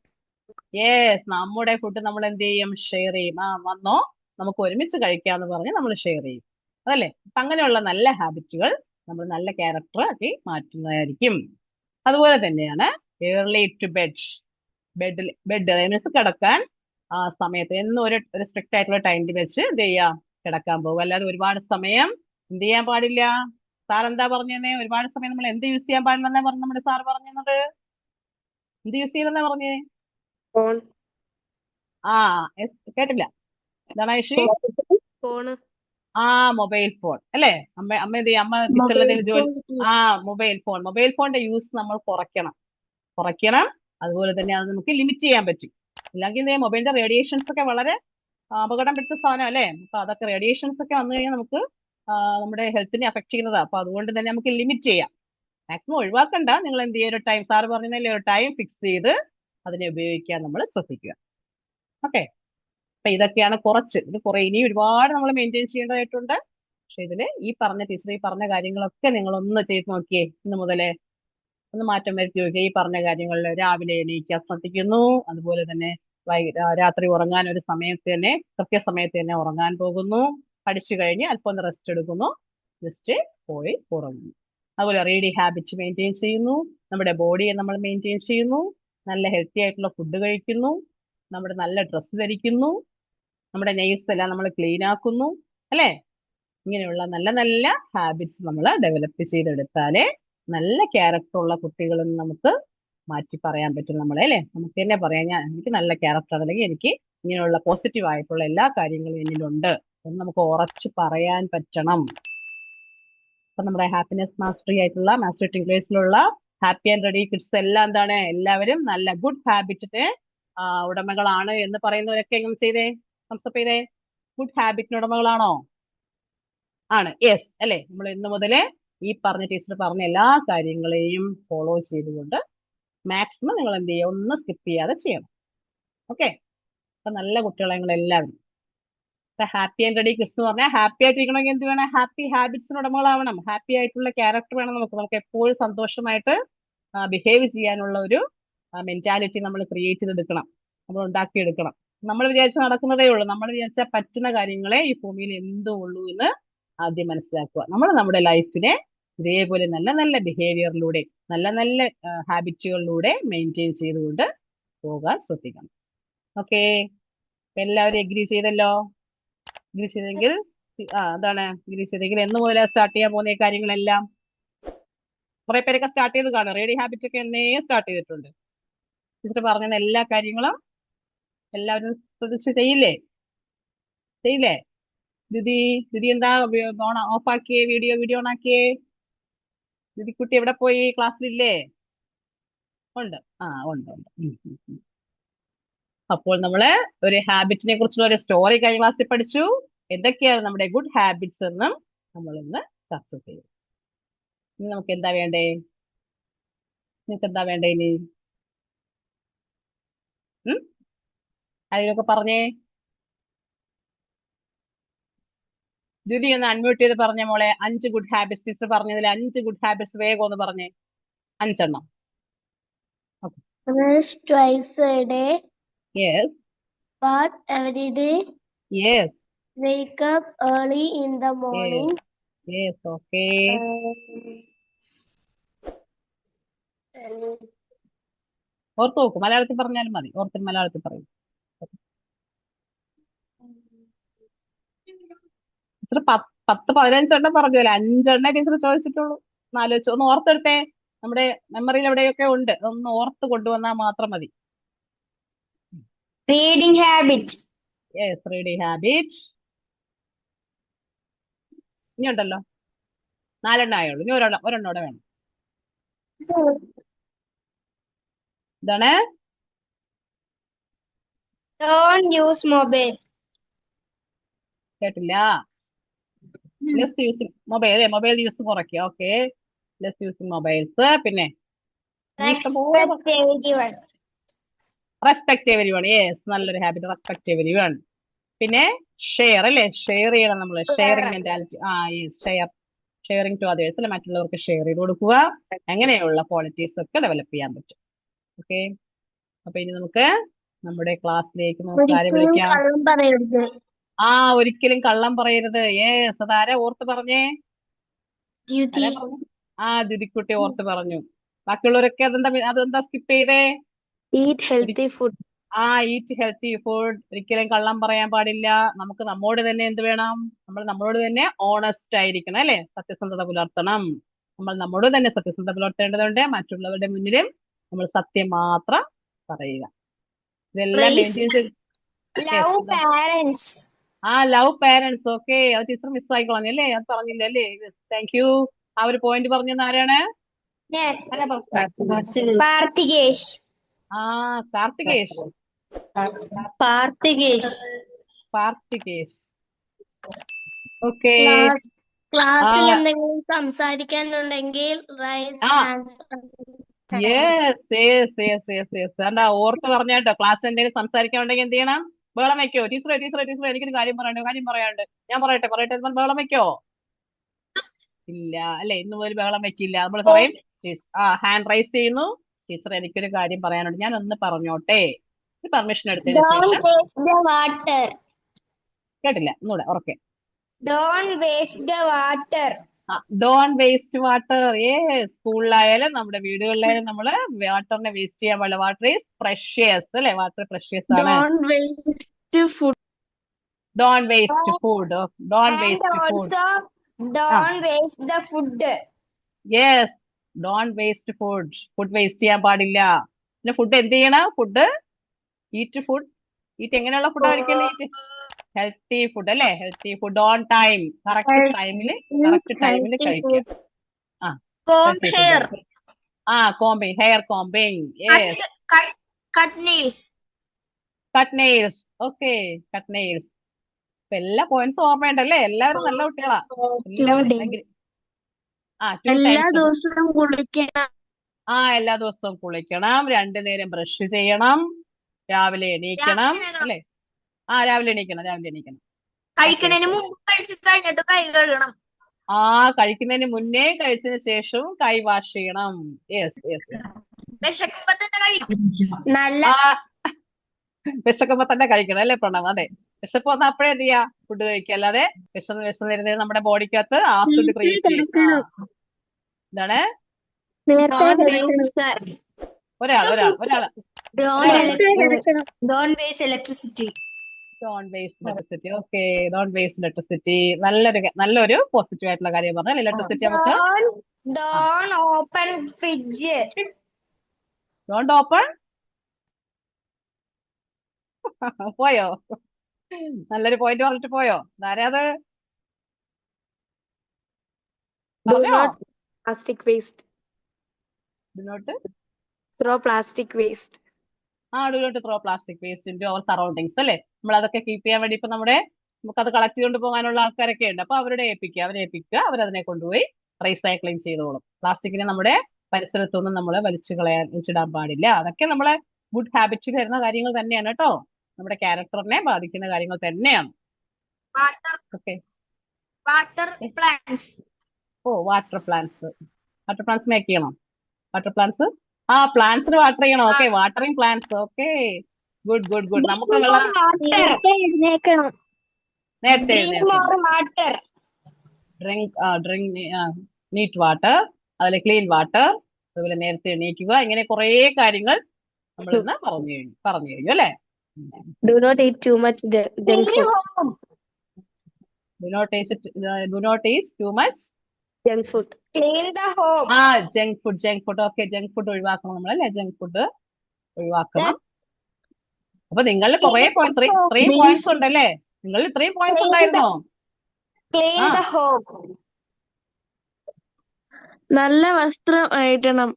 യെസ്, നമ്മുടെ ഫുഡ് നമ്മൾ എന്ത് ചെയ്യും? ഷെയർ ചെയ്യും. വന്നോ, നമുക്ക് ഒരുമിച്ച് കഴിക്കാന്ന് പറഞ്ഞ് നമ്മൾ ഷെയർ ചെയ്യും, അതല്ലേ? അപ്പൊ അങ്ങനെയുള്ള നല്ല ഹാബിറ്റുകൾ നമ്മൾ നല്ല ക്യാരക്ടർ ആക്കി മാറ്റുന്നതായിരിക്കും. അതുപോലെ തന്നെയാണ് ഏർലി ടു ബെഡ് കിടക്കാൻ സമയത്ത് എന്നും ഒരു സ്ട്രിക്റ്റ് ആയിട്ടുള്ള ടൈം വെച്ച് എന്ത് ചെയ്യാം? കിടക്കാൻ പോകുക. അല്ലാതെ ഒരുപാട് സമയം എന്ത് ചെയ്യാൻ പാടില്ല. സാർ എന്താ പറഞ്ഞേ? ഒരുപാട് സമയം നമ്മൾ എന്ത് യൂസ് ചെയ്യാൻ പാടില്ലെന്നാ പറഞ്ഞു നമ്മുടെ സാർ പറഞ്ഞത്? എന്ത് യൂസ് ചെയ്തെന്നാ പറഞ്ഞേ? ഫോൺ. കേട്ടില്ല, എന്താണ് ഐഷി? ഫോണ്. മൊബൈൽ ഫോൺ അല്ലേ? അമ്മ എന്ത് ചെയ്യും? അമ്മ കിച്ചണിൽ എന്തെങ്കിലും ജോലി മൊബൈൽ ഫോണിന്റെ യൂസ് നമ്മൾ കുറയ്ക്കണം. അതുപോലെ തന്നെ അത് നമുക്ക് ലിമിറ്റ് ചെയ്യാൻ പറ്റും. ഇല്ലെങ്കിൽ മൊബൈലിന്റെ റേഡിയേഷൻസ് ഒക്കെ വളരെ അപകടം പിടിച്ച സാധനം അല്ലേ? അപ്പൊ അതൊക്കെ റേഡിയേഷൻസ് ഒക്കെ വന്നു കഴിഞ്ഞാൽ നമുക്ക് നമ്മുടെ ഹെൽത്തിനെ അഫക്ട് ചെയ്യുന്നതാണ്. അപ്പൊ അതുകൊണ്ട് തന്നെ നമുക്ക് ലിമിറ്റ് ചെയ്യാം. മാക്സിമം ഒഴിവാക്കണ്ട. നിങ്ങൾ എന്ത് ചെയ്യുക? ഒരു ടൈം, സാർ പറഞ്ഞതിൽ ഒരു ടൈം ഫിക്സ് ചെയ്ത് അതിനെ ഉപയോഗിക്കാൻ നമ്മൾ ശ്രദ്ധിക്കുക. ഓക്കെ. അപ്പൊ ഇതൊക്കെയാണ് കുറച്ച്. ഇത് ഇനി ഒരുപാട് നമ്മൾ മെയിൻറ്റെയിൻ ചെയ്യേണ്ടതായിട്ടുണ്ട്. പക്ഷെ ഇതില് ടീച്ചർ ഈ പറഞ്ഞ കാര്യങ്ങളൊക്കെ നിങ്ങൾ ഒന്ന് ചെയ്ത് നോക്കിയേ. ഇന്ന് മുതലേ ഒന്ന് മാറ്റം വരുത്തി നോക്കിയേ. ഈ പറഞ്ഞ കാര്യങ്ങളിൽ രാവിലെ എണീക്കാൻ ശ്രദ്ധിക്കുന്നു. അതുപോലെ തന്നെ രാത്രി ഉറങ്ങാൻ ഒരു സമയത്ത് തന്നെ, കൃത്യസമയത്ത് തന്നെ ഉറങ്ങാൻ പോകുന്നു. പഠിച്ചു കഴിഞ്ഞ് അല്പം ഒന്ന് റെസ്റ്റ് എടുക്കുന്നു, ജസ്റ്റ് പോയി ഉറങ്ങുന്നു. അതുപോലെ റീഡിങ് ഹാബിറ്റ് മെയിൻറ്റെയിൻ ചെയ്യുന്നു. നമ്മുടെ ബോഡിയെ നമ്മൾ മെയിൻറ്റെയിൻ ചെയ്യുന്നു. നല്ല ഹെൽത്തി ആയിട്ടുള്ള ഫുഡ് കഴിക്കുന്നു. നമ്മുടെ നല്ല ഡ്രസ്സ് ധരിക്കുന്നു. നമ്മുടെ നെയിൽസ് എല്ലാം നമ്മൾ ക്ലീൻ ആക്കുന്നു, അല്ലേ? ഇങ്ങനെയുള്ള നല്ല നല്ല ഹാബിറ്റ്സ് നമ്മൾ ഡെവലപ്പ് ചെയ്തെടുത്താലേ നല്ല ക്യാരക്ടർ ഉള്ള കുട്ടികളിൽ നിന്ന് നമുക്ക് മാറ്റി പറയാൻ പറ്റും നമ്മളെ, അല്ലെ? നമുക്ക് തന്നെ പറയാം, എനിക്ക് നല്ല ക്യാരക്ടർ അല്ലെങ്കിൽ എനിക്ക് ഇങ്ങനെയുള്ള പോസിറ്റീവ് ആയിട്ടുള്ള എല്ലാ കാര്യങ്ങളും എന്നിലുണ്ട് എന്ന് നമുക്ക് ഉറച്ച് പറയാൻ പറ്റണം. അപ്പൊ നമ്മുടെ ഹാപ്പിനെസ് മാസ്റ്ററി ആയിട്ടുള്ള മാസ്റ്റർ ടിംഗ്ലേഴ്സിലുള്ള ഹാപ്പി ആൻഡ് റെഡി കിഡ്സ് എല്ലാം എന്താണ്, എല്ലാവരും നല്ല ഗുഡ് ഹാബിറ്റിന്റെ ഉടമകളാണ് എന്ന് പറയുന്നവരൊക്കെ എങ്ങനെ ചെയ്തേ, കൺസെപ്റ്റ് ചെയ്തേ? ഗുഡ് ഹാബിറ്റിന് ഉടമകളാണോ? ആണ്, യെസ് അല്ലെ? നമ്മൾ ഇന്ന് മുതലേ ഈ പറഞ്ഞ ടീച്ചർ പറഞ്ഞ എല്ലാ കാര്യങ്ങളെയും ഫോളോ ചെയ്തുകൊണ്ട് മാക്സിമം നിങ്ങൾ എന്ത് ചെയ്യുക, ഒന്ന് സ്കിപ്പ് ചെയ്യാതെ ചെയ്യണം. ഓക്കെ, അപ്പൊ നല്ല കുട്ടികളെ നിങ്ങൾ എല്ലാവരും ഹാപ്പി ആൻഡ് റെഡി കിഡ്സ് എന്ന് പറഞ്ഞാൽ ഹാപ്പി ആയിട്ടിരിക്കണമെങ്കിൽ എന്ത് വേണം, ഹാപ്പി ഹാബിറ്റ്സിന് ഉടമകളാവണം. ഹാപ്പി ആയിട്ടുള്ള ക്യാരക്ടർ വേണം നമുക്ക് എപ്പോഴും സന്തോഷമായിട്ട് ബിഹേവ് ചെയ്യാനുള്ള ഒരു മെന്റാലിറ്റി നമ്മൾ ക്രിയേറ്റ് ചെയ്തെടുക്കണം, നമ്മൾ ഉണ്ടാക്കിയെടുക്കണം. നമ്മൾ വിചാരിച്ച് നടക്കുന്നതേ ഉള്ളൂ, നമ്മൾ വിചാരിച്ചാൽ പറ്റുന്ന കാര്യങ്ങളെ ഈ ഭൂമിയിൽ എന്തോ ഉള്ളൂ എന്ന് ആദ്യം മനസ്സിലാക്കുക. നമ്മൾ നമ്മുടെ ലൈഫിനെ ഇതേപോലെ നല്ല നല്ല ബിഹേവിയറിലൂടെ നല്ല നല്ല ഹാബിറ്റുകളിലൂടെ മെയിൻറ്റെയിൻ ചെയ്തുകൊണ്ട് പോകാൻ ശ്രദ്ധിക്കണം. ഓക്കെ, എല്ലാവരും എഗ്രി ചെയ്തല്ലോ? എഗ്രി ചെയ്തെങ്കിൽ അതാണ് എഗ്രി ചെയ്തെങ്കിൽ എന്ന് മുതലാണ് സ്റ്റാർട്ട് ചെയ്യാൻ പോകുന്ന ഈ കാര്യങ്ങളെല്ലാം? കുറെ പേരൊക്കെ സ്റ്റാർട്ട് ചെയ്ത് കാണും, റെഡി ഹാബിറ്റ് ഒക്കെ എന്നേ സ്റ്റാർട്ട് ചെയ്തിട്ടുണ്ട്. ടീച്ചർ പറഞ്ഞ എല്ലാ കാര്യങ്ങളും എല്ലാവരും ശ്രദ്ധിച്ച് ചെയ്യില്ലേ? ദിദി എന്താ ഓഫാക്കിയേ? Video on ആക്കിയേ? ദിദിക്കുട്ടി എവിടെ പോയി? ക്ലാസ്സിലില്ലേ? ഉണ്ട്, ഉണ്ട്. അപ്പോൾ നമ്മള് ഒരു ഹാബിറ്റിനെ കുറിച്ചുള്ള ഒരു സ്റ്റോറി കഴിഞ്ഞ ക്ലാസ്സിൽ പഠിച്ചു. എന്തൊക്കെയാണ് നമ്മുടെ ഗുഡ് ഹാബിറ്റ്സ് എന്നും നമ്മൾ ഇന്ന് ചർച്ച ചെയ്യും. ഇനി നമുക്ക് എന്താ വേണ്ടേ? നിങ്ങൾക്ക് എന്താ വേണ്ടേ ഇനി? അതിലൊക്കെ പറഞ്ഞേ. ദീദി ഒന്ന് അൺമ്യൂട്ട് ചെയ്ത് പറഞ്ഞ മോളെ, 5 ഗുഡ് ഹാബിറ്റ്സ് ടീച്ചർ പറഞ്ഞതിൽ 5 ഗുഡ് ഹാബിറ്റ്സ് വേഗം ഒന്ന് പറഞ്ഞേ. 5 എണ്ണം. Brush twice a day. Yes. Bath every day. Yes. Wake up early in the morning. Yes. Okay. ഓർത്ത് നോക്കൂ, മലയാളത്തിൽ പറഞ്ഞാലും മതി. മലയാളത്തിൽ പറയും. ടീച്ചർ 10-15 എണ്ണം പറഞ്ഞല്ലേ, 5 എണ്ണേ ടീച്ചർ ചോദിച്ചിട്ടുള്ളൂ. ആലോചിച്ചു, ഒന്ന് ഓർത്തെടുത്തേ. നമ്മുടെ മെമ്മറിയിൽ എവിടെയൊക്കെ ഉണ്ട്, ഒന്ന് ഓർത്ത് കൊണ്ടുവന്നാൽ മാത്രം മതി. Reading habit. Yes, reading habit. ഇനി ഉണ്ടല്ലോ 4 എണ്ണം ആയുള്ളൂ. ഇനി ഒരെണ്ണോടെ വേണം. എന്താണ്? Don't use mobile. കേട്ടില്ല. ലെസ് യൂസിങ് മൊബൈൽ യൂസ് കുറയ്ക്കുക. Okay, less using mobiles. പിന്നെ റെസ്പെക്ട് എവരിവൺ. യെസ്, നല്ലൊരു ഹാബിറ്റ്, റെസ്പെക്ട് എവരിവൺ. പിന്നെ ഷെയർ അല്ലേ, ഷെയർ ചെയ്യണം നമ്മൾ. Sharing mentality. Sharing to others അല്ലെ, മറ്റുള്ളവർക്ക് ഷെയർ ചെയ്ത് കൊടുക്കുക. അങ്ങനെയുള്ള ക്വാളിറ്റീസ് ഒക്കെ ഡെവലപ്പ് ചെയ്യാൻ പറ്റും. ഓക്കെ, അപ്പൊ ഇനി നമുക്ക് നമ്മുടെ ക്ലാസ്സിലേക്ക് നമുക്ക് ആരെ വിളിക്കാം? ഒരിക്കലും കള്ളം പറയരുത്. യെസ്, അതാരാ ഓർത്ത് പറഞ്ഞേ? ദിദിക്കുട്ടി ഓർത്ത് പറഞ്ഞു. ബാക്കിയുള്ളവരൊക്കെ അതെന്താ സ്കിപ്പ് ചെയ്തേ? Eat healthy food. Eat healthy food. ഒരിക്കലും കള്ളം പറയാൻ പാടില്ല. നമുക്ക് നമ്മോട് തന്നെ എന്ത് വേണം? നമ്മൾ നമ്മളോട് തന്നെ ഓണസ്റ്റ് ആയിരിക്കണം അല്ലെ, സത്യസന്ധത പുലർത്തണം. നമ്മൾ നമ്മോട് തന്നെ സത്യസന്ധത പുലർത്തേണ്ടതുണ്ട്. മറ്റുള്ളവരുടെ മുന്നിലും നമ്മൾ സത്യം മാത്രം പറയുക. ഇതെല്ലാം ലവ് പാരന്റ്സ്. ഓക്കെ, അത് ടീച്ചർ മിസ്സായിക്കളഞ്ഞു അല്ലേ, അത് പറഞ്ഞില്ല അല്ലേ? Thank you. ആ ഒരു പോയിന്റ് പറഞ്ഞത് ആരാണ്? കാർത്തികേഷ്. കാർത്തികേഷ്. ഓക്കെ, ക്ലാസ്സിൽ എന്തെങ്കിലും സംസാരിക്കാനുണ്ടെങ്കിൽ ഓർത്ത് പറഞ്ഞാട്ടോ. ക്ലാസ് എന്തെങ്കിലും സംസാരിക്കാനുണ്ടെങ്കിൽ എന്ത് ചെയ്യണം? ബഹളം വെക്കോ? ടീച്ചറെ എനിക്കൊരു കാര്യം പറയാനുണ്ട്. ഞാൻ പറയട്ടെ ബഹളം വെക്കോ? ഇല്ല അല്ലെ, ഇന്ന് മുതൽ ബഹളം വെക്കില്ല. നമ്മൾ പറയും ഹാൻഡ് റൈസ് ചെയ്യുന്നു, ടീച്ചർ എനിക്കൊരു കാര്യം പറയാനുണ്ട്, ഞാൻ ഒന്ന് പറഞ്ഞോട്ടെ. പെർമിഷൻ എടുത്തതിന് ശേഷം. കേട്ടില്ല, ഒന്നുകൂടെ ഉറക്കെ. Don't waste the water. Don't waste water. സ്കൂളിലായാലും നമ്മുടെ വീടുകളിലായാലും നമ്മള് വാട്ടറിനെ വേസ്റ്റ് ചെയ്യാൻ പാടില്ല. വാട്ടർ ഈസ് പ്രഷ്യസ് അല്ലെ, വാട്ടർ പ്രഷ്യസ് ആണ്. Don't waste food. Don't And waste food. also Ah, don't waste the food. yes. Don't waste food. Food waste ചെയ്യാൻ പാടില്ല. പിന്നെ ഫുഡ് എന്ത് ചെയ്യണം? Food eat food. ഈറ്റ് എങ്ങനെയുള്ള ഫുഡ് കഴിക്കേണ്ടത്? ഈറ്റ് ഹെൽത്തി ഫുഡ് അല്ലേ? Healthy food on time. Correct ടൈമിൽ healthy കഴിക്കുക. foods. ആ Comb ഹെൽത്തി hair. ഫുഡ്. ആ combing, hair combing. Yes. Cut nails. Cut nails. Okay, cut nails. എല്ലാ പോയിന്റ്സ് ഓർമ്മയുണ്ടല്ലേ? എല്ലാവരും നല്ല കുട്ടികളാ. എല്ലാവരും Including ഭയങ്കര ടു എല്ലാ ടൈംസ്. ദിവസവും കുളിക്കണം. എല്ലാ ദിവസവും കുളിക്കണം. 2 നേരം ബ്രഷ് ചെയ്യണം. രാവിലെ എണീക്കണം അല്ലേ? രാവിലെ എണീക്കണം. ഓക്കെ. കഴിക്കണതിന് മുമ്പ് കഴിച്ചു കഴിഞ്ഞിട്ട് കൈ കഴുകണം. കഴിക്കുന്നതിന് മുന്നേ കഴിച്ചതിന് ശേഷവും കൈ വാഷ് ചെയ്യണം. യെസ്. വിശക്കുമ്പോ തന്നെ കഴിക്കണം. നല്ല വിശക്കുമ്പോ തന്നെ കഴിക്കണം അല്ലേ പ്രണവ്? അതെ, വിശപ്പ് വന്നാൽ അപ്പഴേ എന്ത് ചെയ്യാ? ഫുഡ് കഴിക്കുക. അല്ലാതെ വിശന്നിരുന്നത് നമ്മുടെ ബോഡിക്കകത്ത് ആസിഡ് ക്രിയേറ്റ് ചെയ്യും. എന്താണ്? നേരത്തെ കിടക്കണം. ഒരാൾ Don't waste electricity. Don't waste electricity. Okay, don't waste electricity. നല്ലൊരു പോസിറ്റീവ് ആയിട്ടുള്ള കാര്യം പറഞ്ഞാൽ ഇലക്ട്രിസിറ്റി നമുക്ക് Don't open fridge. Don't open. പോയോ? നല്ലൊരു പോയിന്റ് പറഞ്ഞിട്ട് പോയോ? ആരാ അത്? Do പറഞ്ഞോ? not plastic waste. Do not Throw plastic waste. do not throw plastic waste into our surroundings അല്ലേ? നമ്മൾ അതൊക്കെ കീപ്പ് ചെയ്യാൻ വേണ്ടി ഇപ്പൊ നമുക്കത് കളക്ട് ചെയ്തുകൊണ്ട് പോകാനുള്ള ആൾക്കാരൊക്കെ ഉണ്ട്. അപ്പൊ അവരെ ഏൽപ്പിക്കുക. അവരതിനെ കൊണ്ടുപോയി റീസൈക്ലിംഗ് ചെയ്തോളും. പ്ലാസ്റ്റിക്കിനെ നമ്മുടെ പരിസരത്തൊന്നും നമ്മൾ വലിച്ചിടാൻ പാടില്ല. അതൊക്കെ നമ്മളെ ഗുഡ് ഹാബിറ്റ്സിൽ വരുന്ന കാര്യങ്ങൾ തന്നെയാണ് കേട്ടോ. നമ്മുടെ ക്യാരക്ടറിനെ ബാധിക്കുന്ന കാര്യങ്ങൾ തന്നെയാണ്. Okay. Water plants. Water plants make ചെയ്യണം. വാട്ടർ പ്ലാന്റ്സ് പ്ലാന്റ്സിന് വാട്ടർ ചെയ്യണം. Okay, watering plants. Okay, good. നമുക്ക് വെള്ളം നേരത്തെ എഴുന്നേക്കണം. നേരത്തെ Drink more water. Drink neat water, അതുപോലെ ക്ലീൻ വാട്ടർ, അതുപോലെ നേരത്തെ എണീക്കുക. ഇങ്ങനെ കുറേ കാര്യങ്ങൾ നമ്മൾ ഇന്ന് പറഞ്ഞു കഴിഞ്ഞു അല്ലേ? Do not eat too much junk food. Do not eat too much Junk food. Clean the home. Junk food. Okay, junk food ഒഴിവാക്കണം നമ്മളല്ലേ? ജങ്ക് ഫുഡ് ഒഴിവാക്കണം. അപ്പൊ നിങ്ങളിൽ കുറെ ഇത്രയും പോയിന്റ്സ് ഉണ്ടല്ലേ? നിങ്ങൾ ഇത്രയും പോയിന്റ്സ് ഉണ്ടായിരുന്നോ? Clean the home. നല്ല വസ്ത്രം ഇടണം.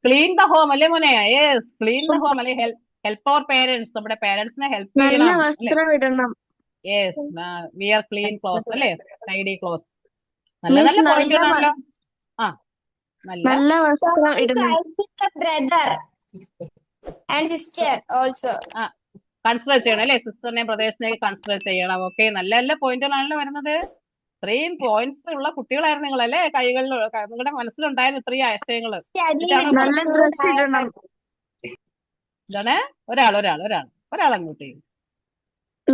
ക്ലീൻ ദ ഹോം അല്ലേ മോനെ? യെസ്, ക്ലീൻ ദ ഹോം അല്ലെ? ഹെൽപ്പ് അവർ പേരൻസ്. നമ്മുടെ പേരൻസിനെ ഹെൽപ്പ് നല്ല ചെയ്യണം. വസ്ത്രം ഇടണം. യെസ്, വിയർ ക്ലീൻ ക്ലോത്ത് അല്ലേ? Tidy cloth. നല്ല പോയിന്റ് ആണല്ലോ. നല്ല വസ്ത്രം ഇടണം. Brother and sister also. Consider ചെയ്യണം അല്ലേ? സിസ്റ്ററിനെയും ബ്രദേഴ്സിനെയും കൺസിഡർ ചെയ്യണം. ഓക്കെ, നല്ല പോയിന്റുകളാണല്ലോ വരുന്നത്. ഇത്രയും പോയിന്റ്സ് ഉള്ള കുട്ടികളായിരുന്നു നിങ്ങളല്ലേ? നിങ്ങളുടെ മനസ്സിലുണ്ടായിരുന്നു ഇത്രയും ആശയങ്ങള്. നല്ല ഡ്രസ് ഇടണം. എന്താണ്? ഒരാൾ അങ്ങോട്ട് ചെയ്യും.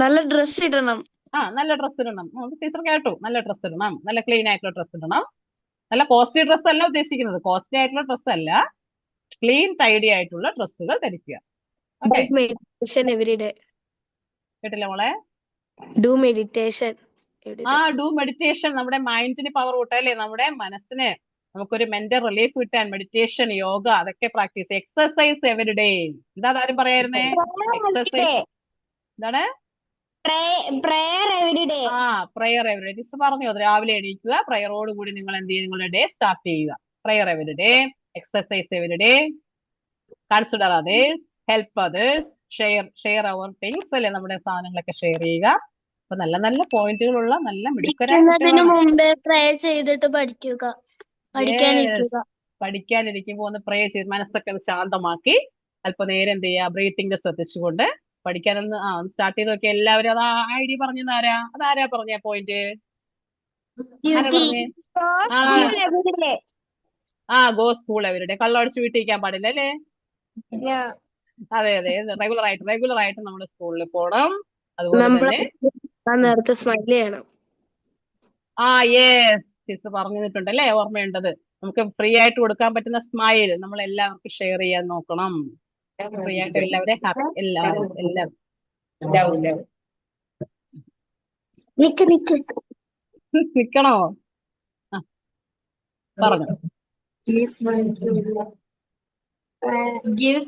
നല്ല ഡ്രസ് ഇടണം. നല്ല ഡ്രസ്സ് ഇടണം. ടീച്ചർ കേട്ടു. നല്ല ഡ്രസ്സ് ഇടണം. നല്ല ക്ലീൻ ആയിട്ടുള്ള ഡ്രസ്സ് ഇടണം. നല്ല കോസ്റ്റ്ലി ഡ്രസ്സ് അല്ല ഉദ്ദേശിക്കുന്നത്. കോസ്റ്റ്ലി ആയിട്ടുള്ള ഡ്രസ്സ് അല്ല, ക്ലീൻ ടൈഡി ആയിട്ടുള്ള ഡ്രസ്സുകൾ ധരിക്കുക. Okay, meditation every day. കേട്ടില്ല മോളെ? Do meditation. Do meditation. നമ്മുടെ മൈൻഡിന് പവർ കൂട്ടല്ലേ? നമ്മുടെ മനസ്സിന് നമുക്കൊരു മെന്റൽ റിലീഫ് കിട്ടാൻ മെഡിറ്റേഷൻ, യോഗ അതൊക്കെ പ്രാക്ടീസ്. Exercise every day. എന്താ ആരും പറയായിരുന്നേ? എക്സർസൈസ് എന്താണ്? Prayer every day. Prayer every day. Teacher പറഞ്ഞു, അത് രാവിലെ എണീക്കുക. പ്രയറോട് കൂടി നിങ്ങൾ എന്ത് ചെയ്യുക? നിങ്ങളുടെ ഡേ സ്റ്റാർട്ട് ചെയ്യുക. Prayer every day, exercise every day, consider others, help others, share our things അല്ലേ? നമ്മുടെ സാധനങ്ങളൊക്കെ ഷെയർ ചെയ്യുക. അപ്പൊ നല്ല പോയിന്റുകളുള്ള നല്ല മിടുക്കരായ മുമ്പേ പ്രേ ചെയ്തിട്ട് പഠിക്കാനിരിക്കുമ്പോ ഒന്ന് പ്രേ ചെയ്ത് മനസ്സൊക്കെ ശാന്തമാക്കി അല്പനേരം എന്ത് ചെയ്യുക? ബ്രീത്തിങ് ശ്രദ്ധിച്ചുകൊണ്ട് പഠിക്കാനൊന്ന് സ്റ്റാർട്ട് ചെയ്ത് നോക്കിയാൽ എല്ലാവരും അത് ഐഡിയ പറഞ്ഞു. അതാരാ പറഞ്ഞ പോയിന്റ്? Go school everyday. കള്ളടിച്ച് വീട്ടിരിക്കാൻ പാടില്ല അല്ലേ? അതെ, റെഗുലർ ആയിട്ട് നമ്മൾ സ്കൂളിൽ പോകണം. അതുപോലെ തന്നെ നേരത്തെ സ്മൈൽ ചെയ്യണം. യെസ്, ടീച്ചർ പറഞ്ഞു തന്നിട്ടുണ്ടല്ലേ? ഓർമ്മയുണ്ടത്. നമുക്ക് ഫ്രീ ആയിട്ട് കൊടുക്കാൻ പറ്റുന്ന സ്മൈൽ നമ്മൾ എല്ലാവർക്കും ഷെയർ ചെയ്യാൻ നോക്കണം. ഫ്രീ ആയിട്ട് എല്ലാവരും നിക്ക് നിക്കണോ? ആ, പറഞ്ഞു. Give smile to everyone. Give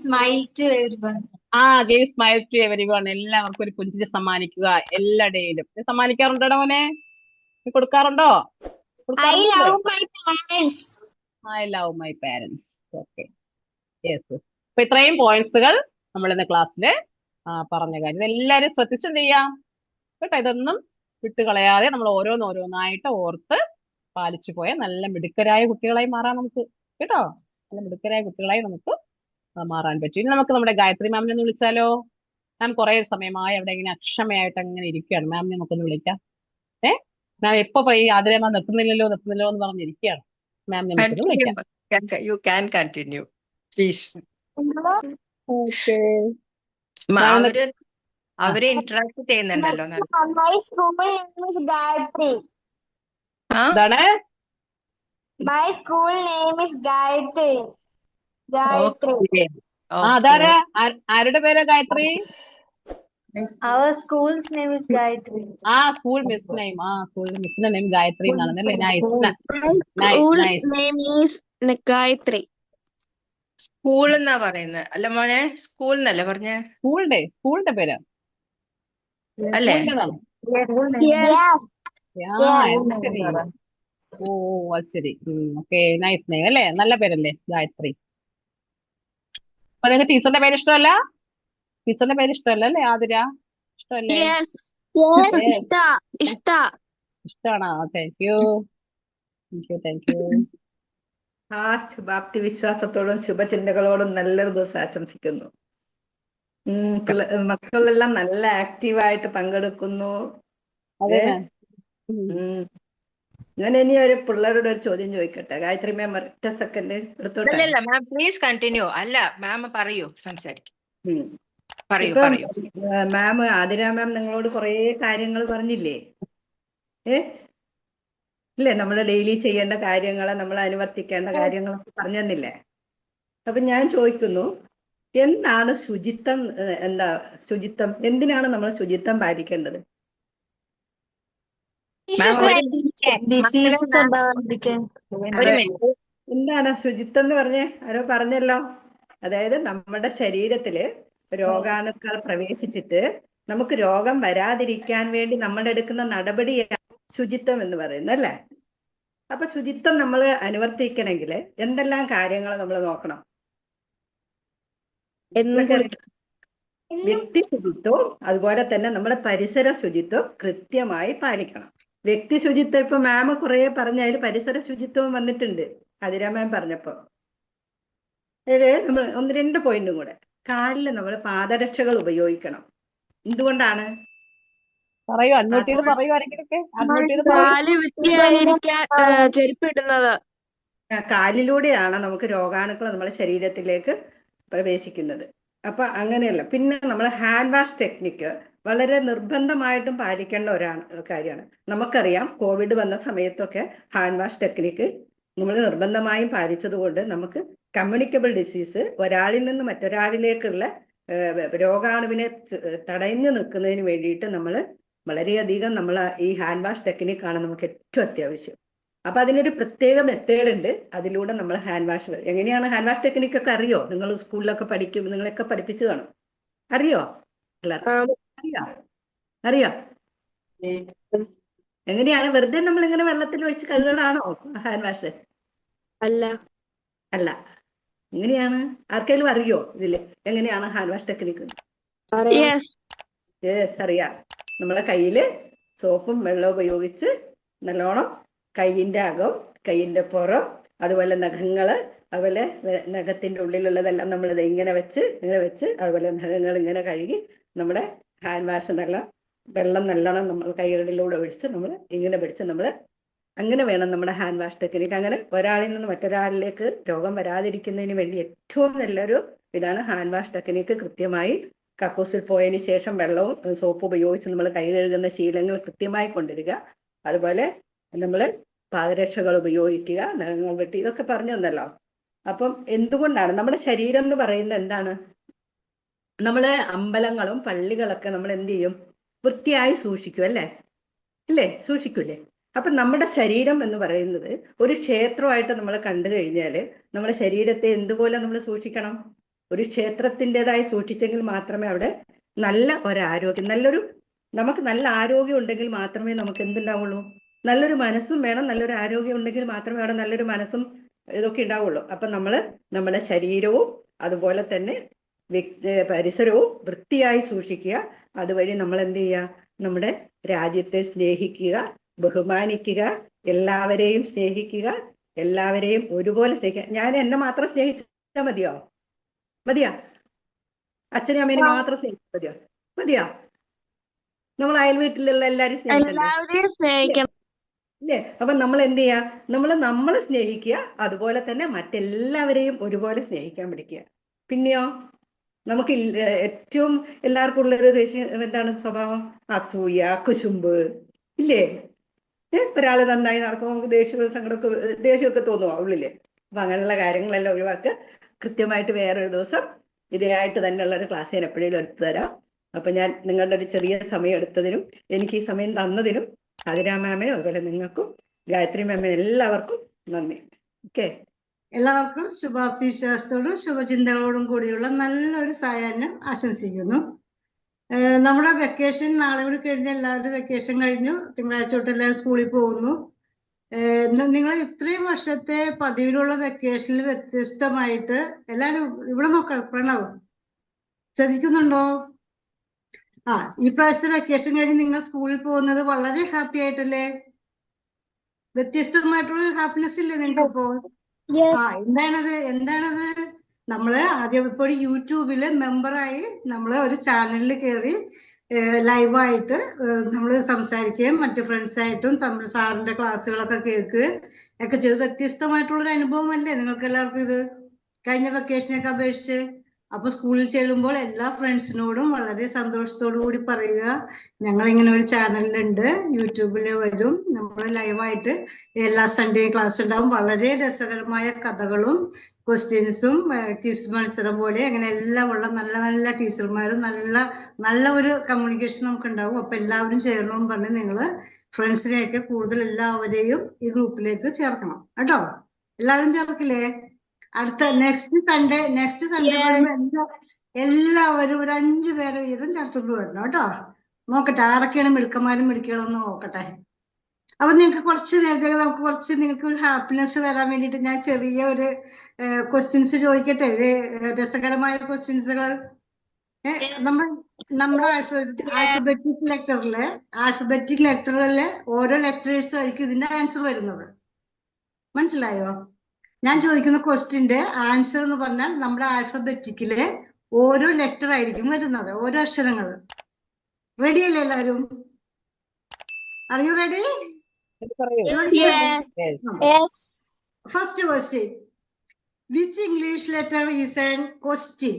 smile to everyone. എല്ലാവർക്കും ഒരു പുഞ്ചിരി സമ്മാനിക്കുക എല്ലാ ഡേയിലും. ഇത് സമ്മാനിക്കാറുണ്ടോ മോനെ? നീ കൊടുക്കാറുണ്ടോ? I love my parents. I love my parents. Okay, yes. അപ്പൊ ഇത്രയും പോയിന്റ്സുകൾ നമ്മൾ ഇന്ന് ക്ലാസ്സിൽ പറഞ്ഞ കാര്യം ഇതെല്ലാരും ശ്രദ്ധിച്ചെന്ത് ചെയ്യാം കേട്ടോ. ഇതൊന്നും വിട്ടുകളയാതെ നമ്മൾ ഓരോന്നോരോന്നായിട്ട് ഓർത്ത് പാലിച്ചു പോയാൽ നല്ല മിടുക്കരായ കുട്ടികളായി മാറാൻ നമുക്ക് കേട്ടോ. നല്ല മിടുക്കരായ കുട്ടികളായി നമുക്ക് മാറാൻ പറ്റും. ഇനി നമുക്ക് നമ്മുടെ ഗായത്രി മാമിനെ ഒന്ന് വിളിച്ചാലോ? മാം കുറെ സമയമായി അവിടെ ഇങ്ങനെ അക്ഷമയായിട്ട് അങ്ങനെ ഇരിക്കുകയാണ്. മാമിനെ നമുക്കൊന്ന് വിളിക്കാം. മാം എപ്പോ ഈ ആതിര മാം നിർത്തുന്നില്ലല്ലോ എന്ന് പറഞ്ഞിരിക്കുകയാണ്. മാം നമുക്കൊന്ന് വിളിക്കാം. You can continue, please. Okay, അവര് ഇന്ററാക്ട് ചെയ്യുന്നുണ്ടല്ലോ. My school name is Gayatri. എന്താണ്? My school name is Gayatri. Gayatri. അതാരാ? ആരുടെ പേരാ Gayatri? Our school's name is Gayatri. School miss name. School മിസ്സിന്റെ നെയിം ഗായത്രി എന്നാണെന്നല്ലേ? Nice. School name is Gayatri. School എന്നാ പറയുന്നത് അല്ല മോനെ? സ്കൂൾ എന്നല്ലേ പറഞ്ഞേ? സ്കൂളിന്റെ പേര് അല്ലേ? Yes. ശരി. അത് ശരി. ഓക്കെ, നൈസ് നെയിം അല്ലേ? നല്ല പേരല്ലേ ഗായത്രി? അപ്പൊ നിങ്ങൾക്ക് ടീച്ചറിന്റെ പേര് ഇഷ്ടമല്ല? ടീച്ചറിന്റെ പേര് ഇഷ്ടമല്ല അല്ലേ ആതിര? ഇഷ്ടമല്ലേ? Yes. ഇഷ്ടമാണോ? Thank you. ശുഭാപ്തി വിശ്വാസത്തോടും ശുഭചിന്തകളോടും നല്ലൊരു ദിവസം ആശംസിക്കുന്നു. മക്കളെല്ലാം നല്ല ആക്റ്റീവായിട്ട് പങ്കെടുക്കുന്നു. ഞാൻ ഇനി ഒരു പിള്ളേരോട് ഒരു ചോദ്യം ചോദിക്കട്ടെ? ഗായത്രി മാം ഒറ്റ സെക്കൻഡ് എടുത്തോട്ടെ. അല്ല മാം പ്ലീസ് കണ്ടിന്യൂ. അല്ല മാം പറയൂ, സംസാരിക്കും. പറയൂ. മാം, ആതിര മാം നിങ്ങളോട് കുറെ കാര്യങ്ങൾ പറഞ്ഞില്ലേ? ഇല്ലേ, നമ്മൾ ഡെയിലി ചെയ്യേണ്ട കാര്യങ്ങള്, നമ്മൾ അനുവർത്തിക്കേണ്ട കാര്യങ്ങളൊക്കെ പറഞ്ഞു തന്നില്ലേ? അപ്പൊ ഞാൻ ചോദിക്കുന്നു, എന്താണ് ശുചിത്വം? എന്തിനാണ് നമ്മൾ ശുചിത്വം പാലിക്കേണ്ടത്? എന്താണ് ശുചിത്വം എന്ന് പറഞ്ഞേ? ആരോ പറഞ്ഞല്ലോ. അതായത് നമ്മുടെ ശരീരത്തില് രോഗാണുക്കൾ പ്രവേശിച്ചിട്ട് നമുക്ക് രോഗം വരാതിരിക്കാൻ വേണ്ടി നമ്മൾ എടുക്കുന്ന നടപടിയാണ് ശുചിത്വം എന്ന് പറയുന്നത് അല്ലേ? അപ്പൊ ശുചിത്വം നമ്മൾ അനുവർത്തിക്കണമെങ്കിൽ എന്തെല്ലാം കാര്യങ്ങൾ നമ്മൾ നോക്കണം? വ്യക്തി ശുചിത്വവും അതുപോലെ തന്നെ നമ്മുടെ പരിസര ശുചിത്വം കൃത്യമായി പാലിക്കണം. വ്യക്തി ശുചിത്വം ഇപ്പൊ മാം കുറെ പറഞ്ഞതിൽ പരിസര ശുചിത്വവും വന്നിട്ടുണ്ട് ആതിര മാം പറഞ്ഞപ്പോ. അതില് നമ്മൾ 1-2 പോയിന്റും കൂടെ. കാലിൽ നമ്മൾ പാദരക്ഷകൾ ഉപയോഗിക്കണം. എന്തുകൊണ്ടാണ്? പറയൂ, അൺമ്യൂട്ട് ചെയ്ത് പറയൂ. ആരെങ്കിലൊക്കെ കാല് വൃത്തിയായിരിക്കാൻ ചെരുപ്പിടുന്നത്. കാലിലൂടെയാണ് നമുക്ക് രോഗാണുക്കൾ നമ്മുടെ ശരീരത്തിലേക്ക് പ്രവേശിക്കുന്നത്. അപ്പൊ അങ്ങനെയല്ല. പിന്നെ നമ്മൾ ഹാൻഡ് വാഷ് ടെക്നിക്ക് വളരെ നിർബന്ധമായിട്ടും പാലിക്കേണ്ട കാര്യമാണ്. നമുക്കറിയാം, കോവിഡ് വന്ന സമയത്തൊക്കെ ഹാൻഡ് വാഷ് ടെക്നിക്ക് നമ്മൾ നിർബന്ധമായും പാലിച്ചത് കൊണ്ട് നമുക്ക് കമ്മ്യൂണിക്കബിൾ ഡിസീസ്, ഒരാളിൽ നിന്ന് മറ്റൊരാളിലേക്കുള്ള രോഗാണുവിനെ തടഞ്ഞു നിൽക്കുന്നതിന് വേണ്ടിയിട്ട് നമ്മൾ വളരെയധികം നമ്മൾ ഈ ഹാൻഡ് വാഷ് ടെക്നിക്കാണ് നമുക്ക് ഏറ്റവും അത്യാവശ്യം. അപ്പൊ അതിനൊരു പ്രത്യേക മെത്തേഡ് ഉണ്ട്. അതിലൂടെ നമ്മൾ ഹാൻഡ് വാഷ്, എങ്ങനെയാണ് ഹാൻഡ് വാഷ് ടെക്നിക്കൊക്കെ അറിയോ? നിങ്ങൾ സ്കൂളിലൊക്കെ നിങ്ങളൊക്കെ പഠിപ്പിച്ചു കാണും. അറിയോ? അറിയോ എങ്ങനെയാണ്? വെറുതെ നമ്മൾ ഇങ്ങനെ വെള്ളത്തിൽ ഒഴിച്ച് കഴുകലാണോ ഹാൻഡ് വാഷ്? അല്ല. എങ്ങനെയാണ്? ആർക്കെങ്കിലും അറിയോ ഇതില് എങ്ങനെയാണ് ഹാൻഡ് വാഷ് ടെക്നിക്ക്? അറിയാം. നമ്മളെ കയ്യില് സോപ്പും വെള്ളവും ഉപയോഗിച്ച് നല്ലോണം കയ്യിന്റെ അകം, കയ്യിന്റെ പുറം, അതുപോലെ നഖങ്ങള്, അതുപോലെ നഖത്തിന്റെ ഉള്ളിലുള്ളതെല്ലാം നമ്മൾ ഇങ്ങനെ വെച്ച് അതുപോലെ നഖങ്ങൾ ഇങ്ങനെ കഴുകി നമ്മുടെ ഹാൻഡ് വാഷ് വെള്ളം നല്ലോണം നമ്മൾ കൈകളിലൂടെ ഒഴിച്ച് നമ്മൾ ഇങ്ങനെ പിടിച്ച് നമ്മൾ അങ്ങനെ വേണം നമ്മുടെ ഹാൻഡ് വാഷ് ടെക്നിക്ക്. അങ്ങനെ ഒരാളിൽ നിന്ന് മറ്റൊരാളിലേക്ക് രോഗം വരാതിരിക്കുന്നതിന് വേണ്ടി ഏറ്റവും നല്ലൊരു ഇതാണ് ഹാൻഡ് വാഷ് ടെക്നിക്ക്. കൃത്യമായി കക്കൂസിൽ പോയതിന് ശേഷം വെള്ളവും സോപ്പ് ഉപയോഗിച്ച് നമ്മൾ കൈ കഴുകുന്ന ശീലങ്ങൾ കൃത്യമായി കൊണ്ടുവരിക. അതുപോലെ നമ്മൾ പാദരക്ഷകൾ ഉപയോഗിക്കുക, നഖങ്ങൾ വെട്ടി, ഇതൊക്കെ പറഞ്ഞു തന്നല്ലോ. അപ്പം എന്തുകൊണ്ടാണ് നമ്മുടെ ശരീരം എന്ന് പറയുന്നത് എന്താണ്? നമ്മള് അമ്പലങ്ങളും പള്ളികളൊക്കെ നമ്മൾ എന്ത് ചെയ്യും? വൃത്തിയായി സൂക്ഷിക്കും അല്ലേ? ഇല്ലേ? സൂക്ഷിക്കൂലേ? അപ്പൊ നമ്മുടെ ശരീരം എന്ന് പറയുന്നത് ഒരു ക്ഷേത്രമായിട്ട് നമ്മൾ കണ്ടു കഴിഞ്ഞാല് നമ്മുടെ ശരീരത്തെ എന്തുപോലെ നമ്മൾ സൂക്ഷിക്കണം? ഒരു ക്ഷേത്രത്തിൻ്റെതായി സൂക്ഷിച്ചെങ്കിൽ മാത്രമേ അവിടെ നല്ല ഒരാരോഗ്യം, നമുക്ക് നല്ല ആരോഗ്യം ഉണ്ടെങ്കിൽ മാത്രമേ നമുക്ക് എന്തുണ്ടാവുള്ളൂ? നല്ലൊരു മനസ്സും വേണം. നല്ലൊരു ആരോഗ്യം ഉണ്ടെങ്കിൽ മാത്രമേ അവിടെ നല്ലൊരു മനസ്സും ഇതൊക്കെ ഉണ്ടാവുള്ളൂ. അപ്പൊ നമ്മുടെ ശരീരവും അതുപോലെ തന്നെ പരിസരവും വൃത്തിയായി സൂക്ഷിക്കുക. അതുവഴി നമ്മൾ എന്ത് ചെയ്യുക? നമ്മുടെ രാജ്യത്തെ സ്നേഹിക്കുക, ബഹുമാനിക്കുക, എല്ലാവരെയും സ്നേഹിക്കുക, എല്ലാവരെയും ഒരുപോലെ സ്നേഹിക്കുക. ഞാൻ എന്നെ മാത്രം സ്നേഹിച്ചാൽ മതിയോ? അച്ഛനെയും അമ്മേനെ മാത്രം സ്നേഹിച്ചാൽ മതിയോ? നമ്മൾ അയൽ വീട്ടിലുള്ള എല്ലാവരും സ്നേഹിക്കണ്ടേ? ഇല്ലേ? അപ്പൊ നമ്മൾ എന്ത് ചെയ്യാ? നമ്മളെ സ്നേഹിക്കുക, അതുപോലെ തന്നെ മറ്റെല്ലാവരെയും ഒരുപോലെ സ്നേഹിക്കാൻ പഠിക്കുക. പിന്നെയോ നമുക്ക് ഏറ്റവും എല്ലാവർക്കും ഉള്ളൊരു എന്താണ് സ്വഭാവം? അസൂയ, കുശുമ്പ്, ഇല്ലേ? ഒരാള് നന്നായി നടക്കുമ്പോൾ നമുക്ക് ദേഷ്യമൊക്കെ തോന്നുമോ ഉള്ളില്? അപ്പൊ അങ്ങനെയുള്ള കാര്യങ്ങളെല്ലാം ഒഴിവാക്കുക. കൃത്യമായിട്ട് വേറൊരു ദിവസം ഇതിനായിട്ട് തന്നെയുള്ള ഒരു ക്ലാസ് ഞാൻ എപ്പോഴേലും എടുത്തു തരാം. അപ്പൊ ഞാൻ നിങ്ങളുടെ ഒരു ചെറിയ സമയം എടുത്തതിനും എനിക്ക് ഈ സമയം തന്നതിനും ആതിര മാമിനും അതുപോലെ നിങ്ങൾക്കും ഗായത്രി മാമിനും എല്ലാവർക്കും നന്ദി. ഓക്കെ, എല്ലാവർക്കും ശുഭാപ്തി വിശ്വാസത്തോടും ശുഭചിന്തകളോടും കൂടിയുള്ള നല്ലൊരു സായാഹ്നം ആശംസിക്കുന്നു. നമ്മുടെ വെക്കേഷൻ നാളെ കൂടി കഴിഞ്ഞ എല്ലാവരും വെക്കേഷൻ കഴിഞ്ഞു. തിങ്കളാഴ്ച തൊട്ട് എല്ലാവരും സ്കൂളിൽ പോകുന്നു. നിങ്ങൾ ഇത്രയും വർഷത്തെ പതിവിലുള്ള വെക്കേഷനിൽ വ്യത്യസ്തമായിട്ട് എല്ലാവരും ഇവിടെ നോക്കാം. പ്രണവ് ശ്രദ്ധിക്കുന്നുണ്ടോ? ഈ പ്രാവശ്യത്തെ വെക്കേഷൻ കഴിഞ്ഞ് നിങ്ങൾ സ്കൂളിൽ പോകുന്നത് വളരെ ഹാപ്പി ആയിട്ടല്ലേ? വ്യത്യസ്തമായിട്ടുള്ള ഹാപ്പിനെസ് ഇല്ലേ നിങ്ങൾക്ക് ഇപ്പോ? എന്താണത്? നമ്മള് ആദ്യം ഇപ്പോൾ യൂട്യൂബില് മെമ്പറായി നമ്മള് ഒരു ചാനലിൽ കയറി ലൈവായിട്ട് നമ്മൾ സംസാരിക്കുകയും മറ്റു ഫ്രണ്ട്സായിട്ടും സാറിന്റെ ക്ലാസ്സുകളൊക്കെ കേൾക്കുകയും ഒക്കെ ചെയ്ത് വ്യത്യസ്തമായിട്ടുള്ളൊരു അനുഭവമല്ലേ നിങ്ങൾക്ക് എല്ലാവർക്കും ഇത് കഴിഞ്ഞ വെക്കേഷനൊക്കെ അപേക്ഷിച്ച്? അപ്പൊ സ്കൂളിൽ ചെല്ലുമ്പോൾ എല്ലാ ഫ്രണ്ട്സിനോടും വളരെ സന്തോഷത്തോടു കൂടി പറയുക, ഞങ്ങളിങ്ങനെ ഒരു ചാനലിലുണ്ട്, യൂട്യൂബില് വരും, നമ്മൾ ലൈവായിട്ട് എല്ലാ സൺഡേയും ക്ലാസ് ഉണ്ടാവും. വളരെ രസകരമായ കഥകളും ക്വസ്റ്റ്യൻസും ക്വിസ് മത്സരം പോലെ അങ്ങനെ എല്ലാം ഉള്ള നല്ല നല്ല ടീച്ചർമാരും നല്ല ഒരു കമ്മ്യൂണിക്കേഷൻ നമുക്ക് ഉണ്ടാവും. അപ്പൊ എല്ലാവരും ചേരണമെന്ന് പറഞ്ഞ് നിങ്ങൾ ഫ്രണ്ട്സിനെയൊക്കെ കൂടുതൽ എല്ലാവരെയും ഈ ഗ്രൂപ്പിലേക്ക് ചേർക്കണം കേട്ടോ. എല്ലാവരും ചേർക്കില്ലേ? അടുത്ത നെക്സ്റ്റ് സൺഡേ എല്ലാവരും ഒരു 5 പേരെ വീതം ചേർത്തുകൊണ്ട് വരണം കേട്ടോ. നോക്കട്ടെ ആരൊക്കെയാണ് മിടുക്കന്മാരും മിടുക്കികളൊന്ന് നോക്കട്ടെ. അപ്പൊ നിങ്ങൾക്ക് കുറച്ച് നേരത്തേക്ക് നിങ്ങൾക്ക് ഒരു ഹാപ്പിനെസ് തരാൻ വേണ്ടിയിട്ട് ഞാൻ ചെറിയ ഒരു ക്വസ്റ്റ്യൻസ് ചോദിക്കട്ടെ, രസകരമായ ക്വസ്റ്റ്യൻസുകൾ. നമ്മുടെ ആൽഫബറ്റിക് ലെറ്ററിലെ ഓരോ ലെറ്റേഴ്സ് ആയിരിക്കും ഇതിന്റെ ആൻസർ വരുന്നത്. മനസ്സിലായോ? ഞാൻ ചോദിക്കുന്ന ക്വസ്റ്റ്യന്റെ ആൻസർ എന്ന് പറഞ്ഞാൽ നമ്മുടെ ആൽഫബറ്റിക്കിലെ ഓരോ ലെറ്റർ ആയിരിക്കും വരുന്നത്, ഓരോ അക്ഷരങ്ങൾ. റെഡി അല്ലേ എല്ലാവരും? Are you ready? First question, which English letter is an question?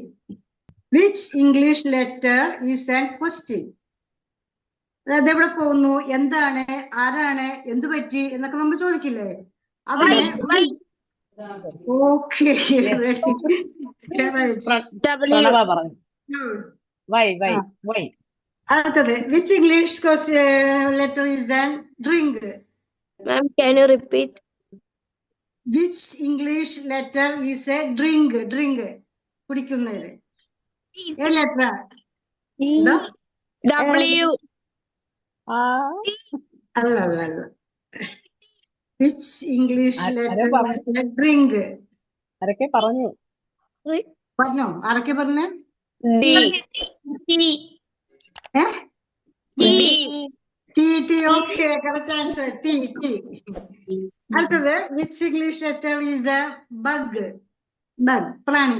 Which English letter is an question? അതെവിടെ പോകുന്നു, എന്താണ്, ആരാണ്, എന്ത് പറ്റി എന്നൊക്കെ നമ്മൾ ചോദിക്കില്ലേ? ഓക്കെ, അടുത്തത്, which English letter is an drink? Ma'am, can you repeat? Which English letter is a drink? കുടിക്കുന്നത് ലെറ്റർ W. അല്ല. Which English letter is a drink? ആരൊക്കെ പറഞ്ഞോ? ആരൊക്കെ പറഞ്ഞേ? T. Okay, correct answer. T. അടുത്തത്, which English letter is a bug?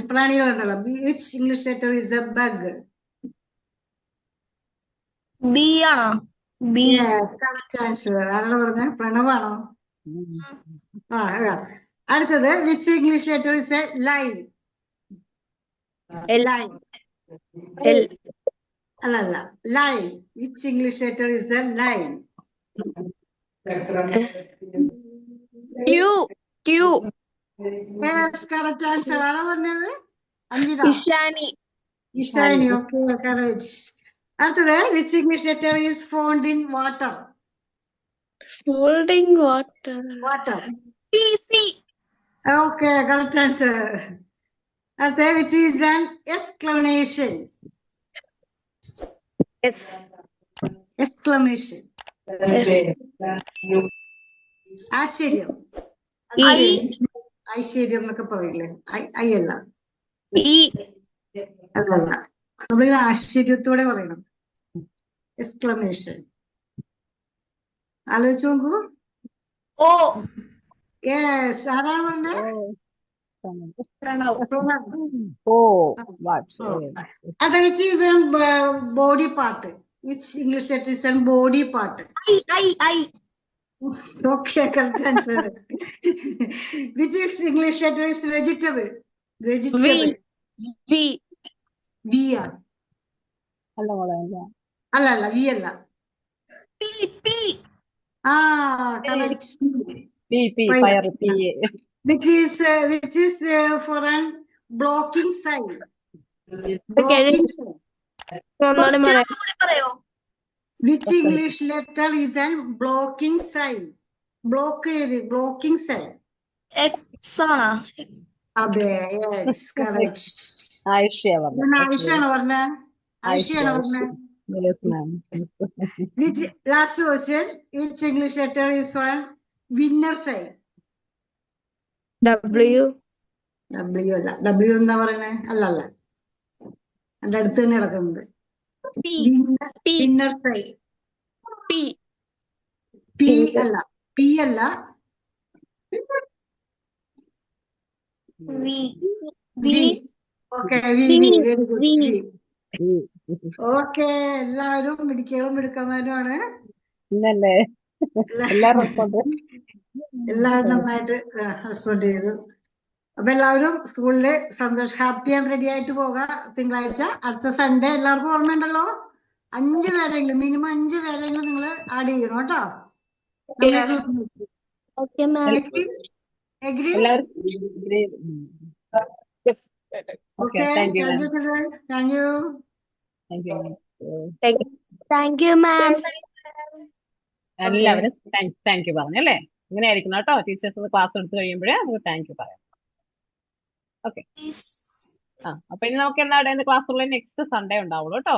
പ്രാണികളുണ്ടല്ലോ. Which English letter is a bug? B ആണോ? B. Correct answer. ആരാണ് പറഞ്ഞ? പ്രണവാണോ? അടുത്തത്, which English letter is a line? Line. അല്ല, line. Which English letter is the line? Q. Yes, correct answer. ആരാ പറഞ്ഞത്? Anjitha. Ishani. Okay, correct. അടുത്തത്, which English letter is found in water? Holding water. Water. C. Okay, correct answer. അടുത്ത which is an exclamation. Yes. Exclamation. ആശ്ചര്യം. അത് I. ഐശ്വര്യം എന്നൊക്കെ പറയില്ലേ? I അല്ല. E. അല്ലല്ല. നമ്മളിങ്ങനെ ആശ്ചര്യത്തോടെ പറയണം. എക്സ്ക്ലമേഷൻ. ആലോചിച്ച് നോക്കൂ. O. യെസ്, ആരാണ് പറഞ്ഞത്? what? അത് which is a body part. Which English letter is a body part? I. Okay, correct answer. Which is English letter is vegetable? Vegetable. V. V ആ. അല്ല മോളെ, അല്ല V അല്ല. P. ആ, correct. fire, Which is for an blocking sign. Blocking sign. Question കൂടി പറയോ? Which English letter is an blocking sign? Blocking sign. X ആണോ? അതെ, yes, correct. ആയിഷയാണോ ആയിഷയാണോ പറഞ്ഞ? ആയിഷയാണോ പറഞ്ഞ? Yes, ma'am. Which last question? Which English letter is one winner sign? W. W അല്ല. W എന്താ പറയണേ? അല്ല. എന്റെ അടുത്ത് തന്നെ കിടക്കുന്നുണ്ട്. Winner sign. P. P അല്ല. P അല്ല. V. V. Okay, V. Very good. V. Okay, എല്ലാവരും മിടുക്കന്മാരുമാണ്. ഇന്നല്ലേ എല്ലാവരും എല്ലാവരും നന്നായിട്ട് റെസ്പോണ്ട് ചെയ്തു. അപ്പൊ എല്ലാവരും സ്കൂളില് ഹാപ്പി ആൻഡ് റെഡി ആയിട്ട് പോകാം. തിങ്കളാഴ്ച അടുത്ത സൺഡേ എല്ലാവർക്കും ഓർമ്മയുണ്ടല്ലോ. 5 പേരെങ്കിലും മിനിമം 5 പേരെങ്കിലും നിങ്ങൾ ആഡ് ചെയ്യണം കേട്ടോ. Okay, ma'am. Agree? Okay, thank you, Thank you, children. Thank you. Thank you, ma'am. എല്ലാവരും താങ്ക് യു പറഞ്ഞല്ലേ. ഇങ്ങനെ ആയിരിക്കണം കേട്ടോ. ടീച്ചേഴ്സ് ക്ലാസ് എടുത്ത് കഴിയുമ്പോഴേ നമുക്ക് താങ്ക് യു പറയാം. ഓക്കെ. അപ്പൊ ഇനി നമുക്ക് എന്താണ് ക്ലാസ്സുള്ള നെക്സ്റ്റ് സൺഡേ ഉണ്ടാവുള്ളൂ കേട്ടോ.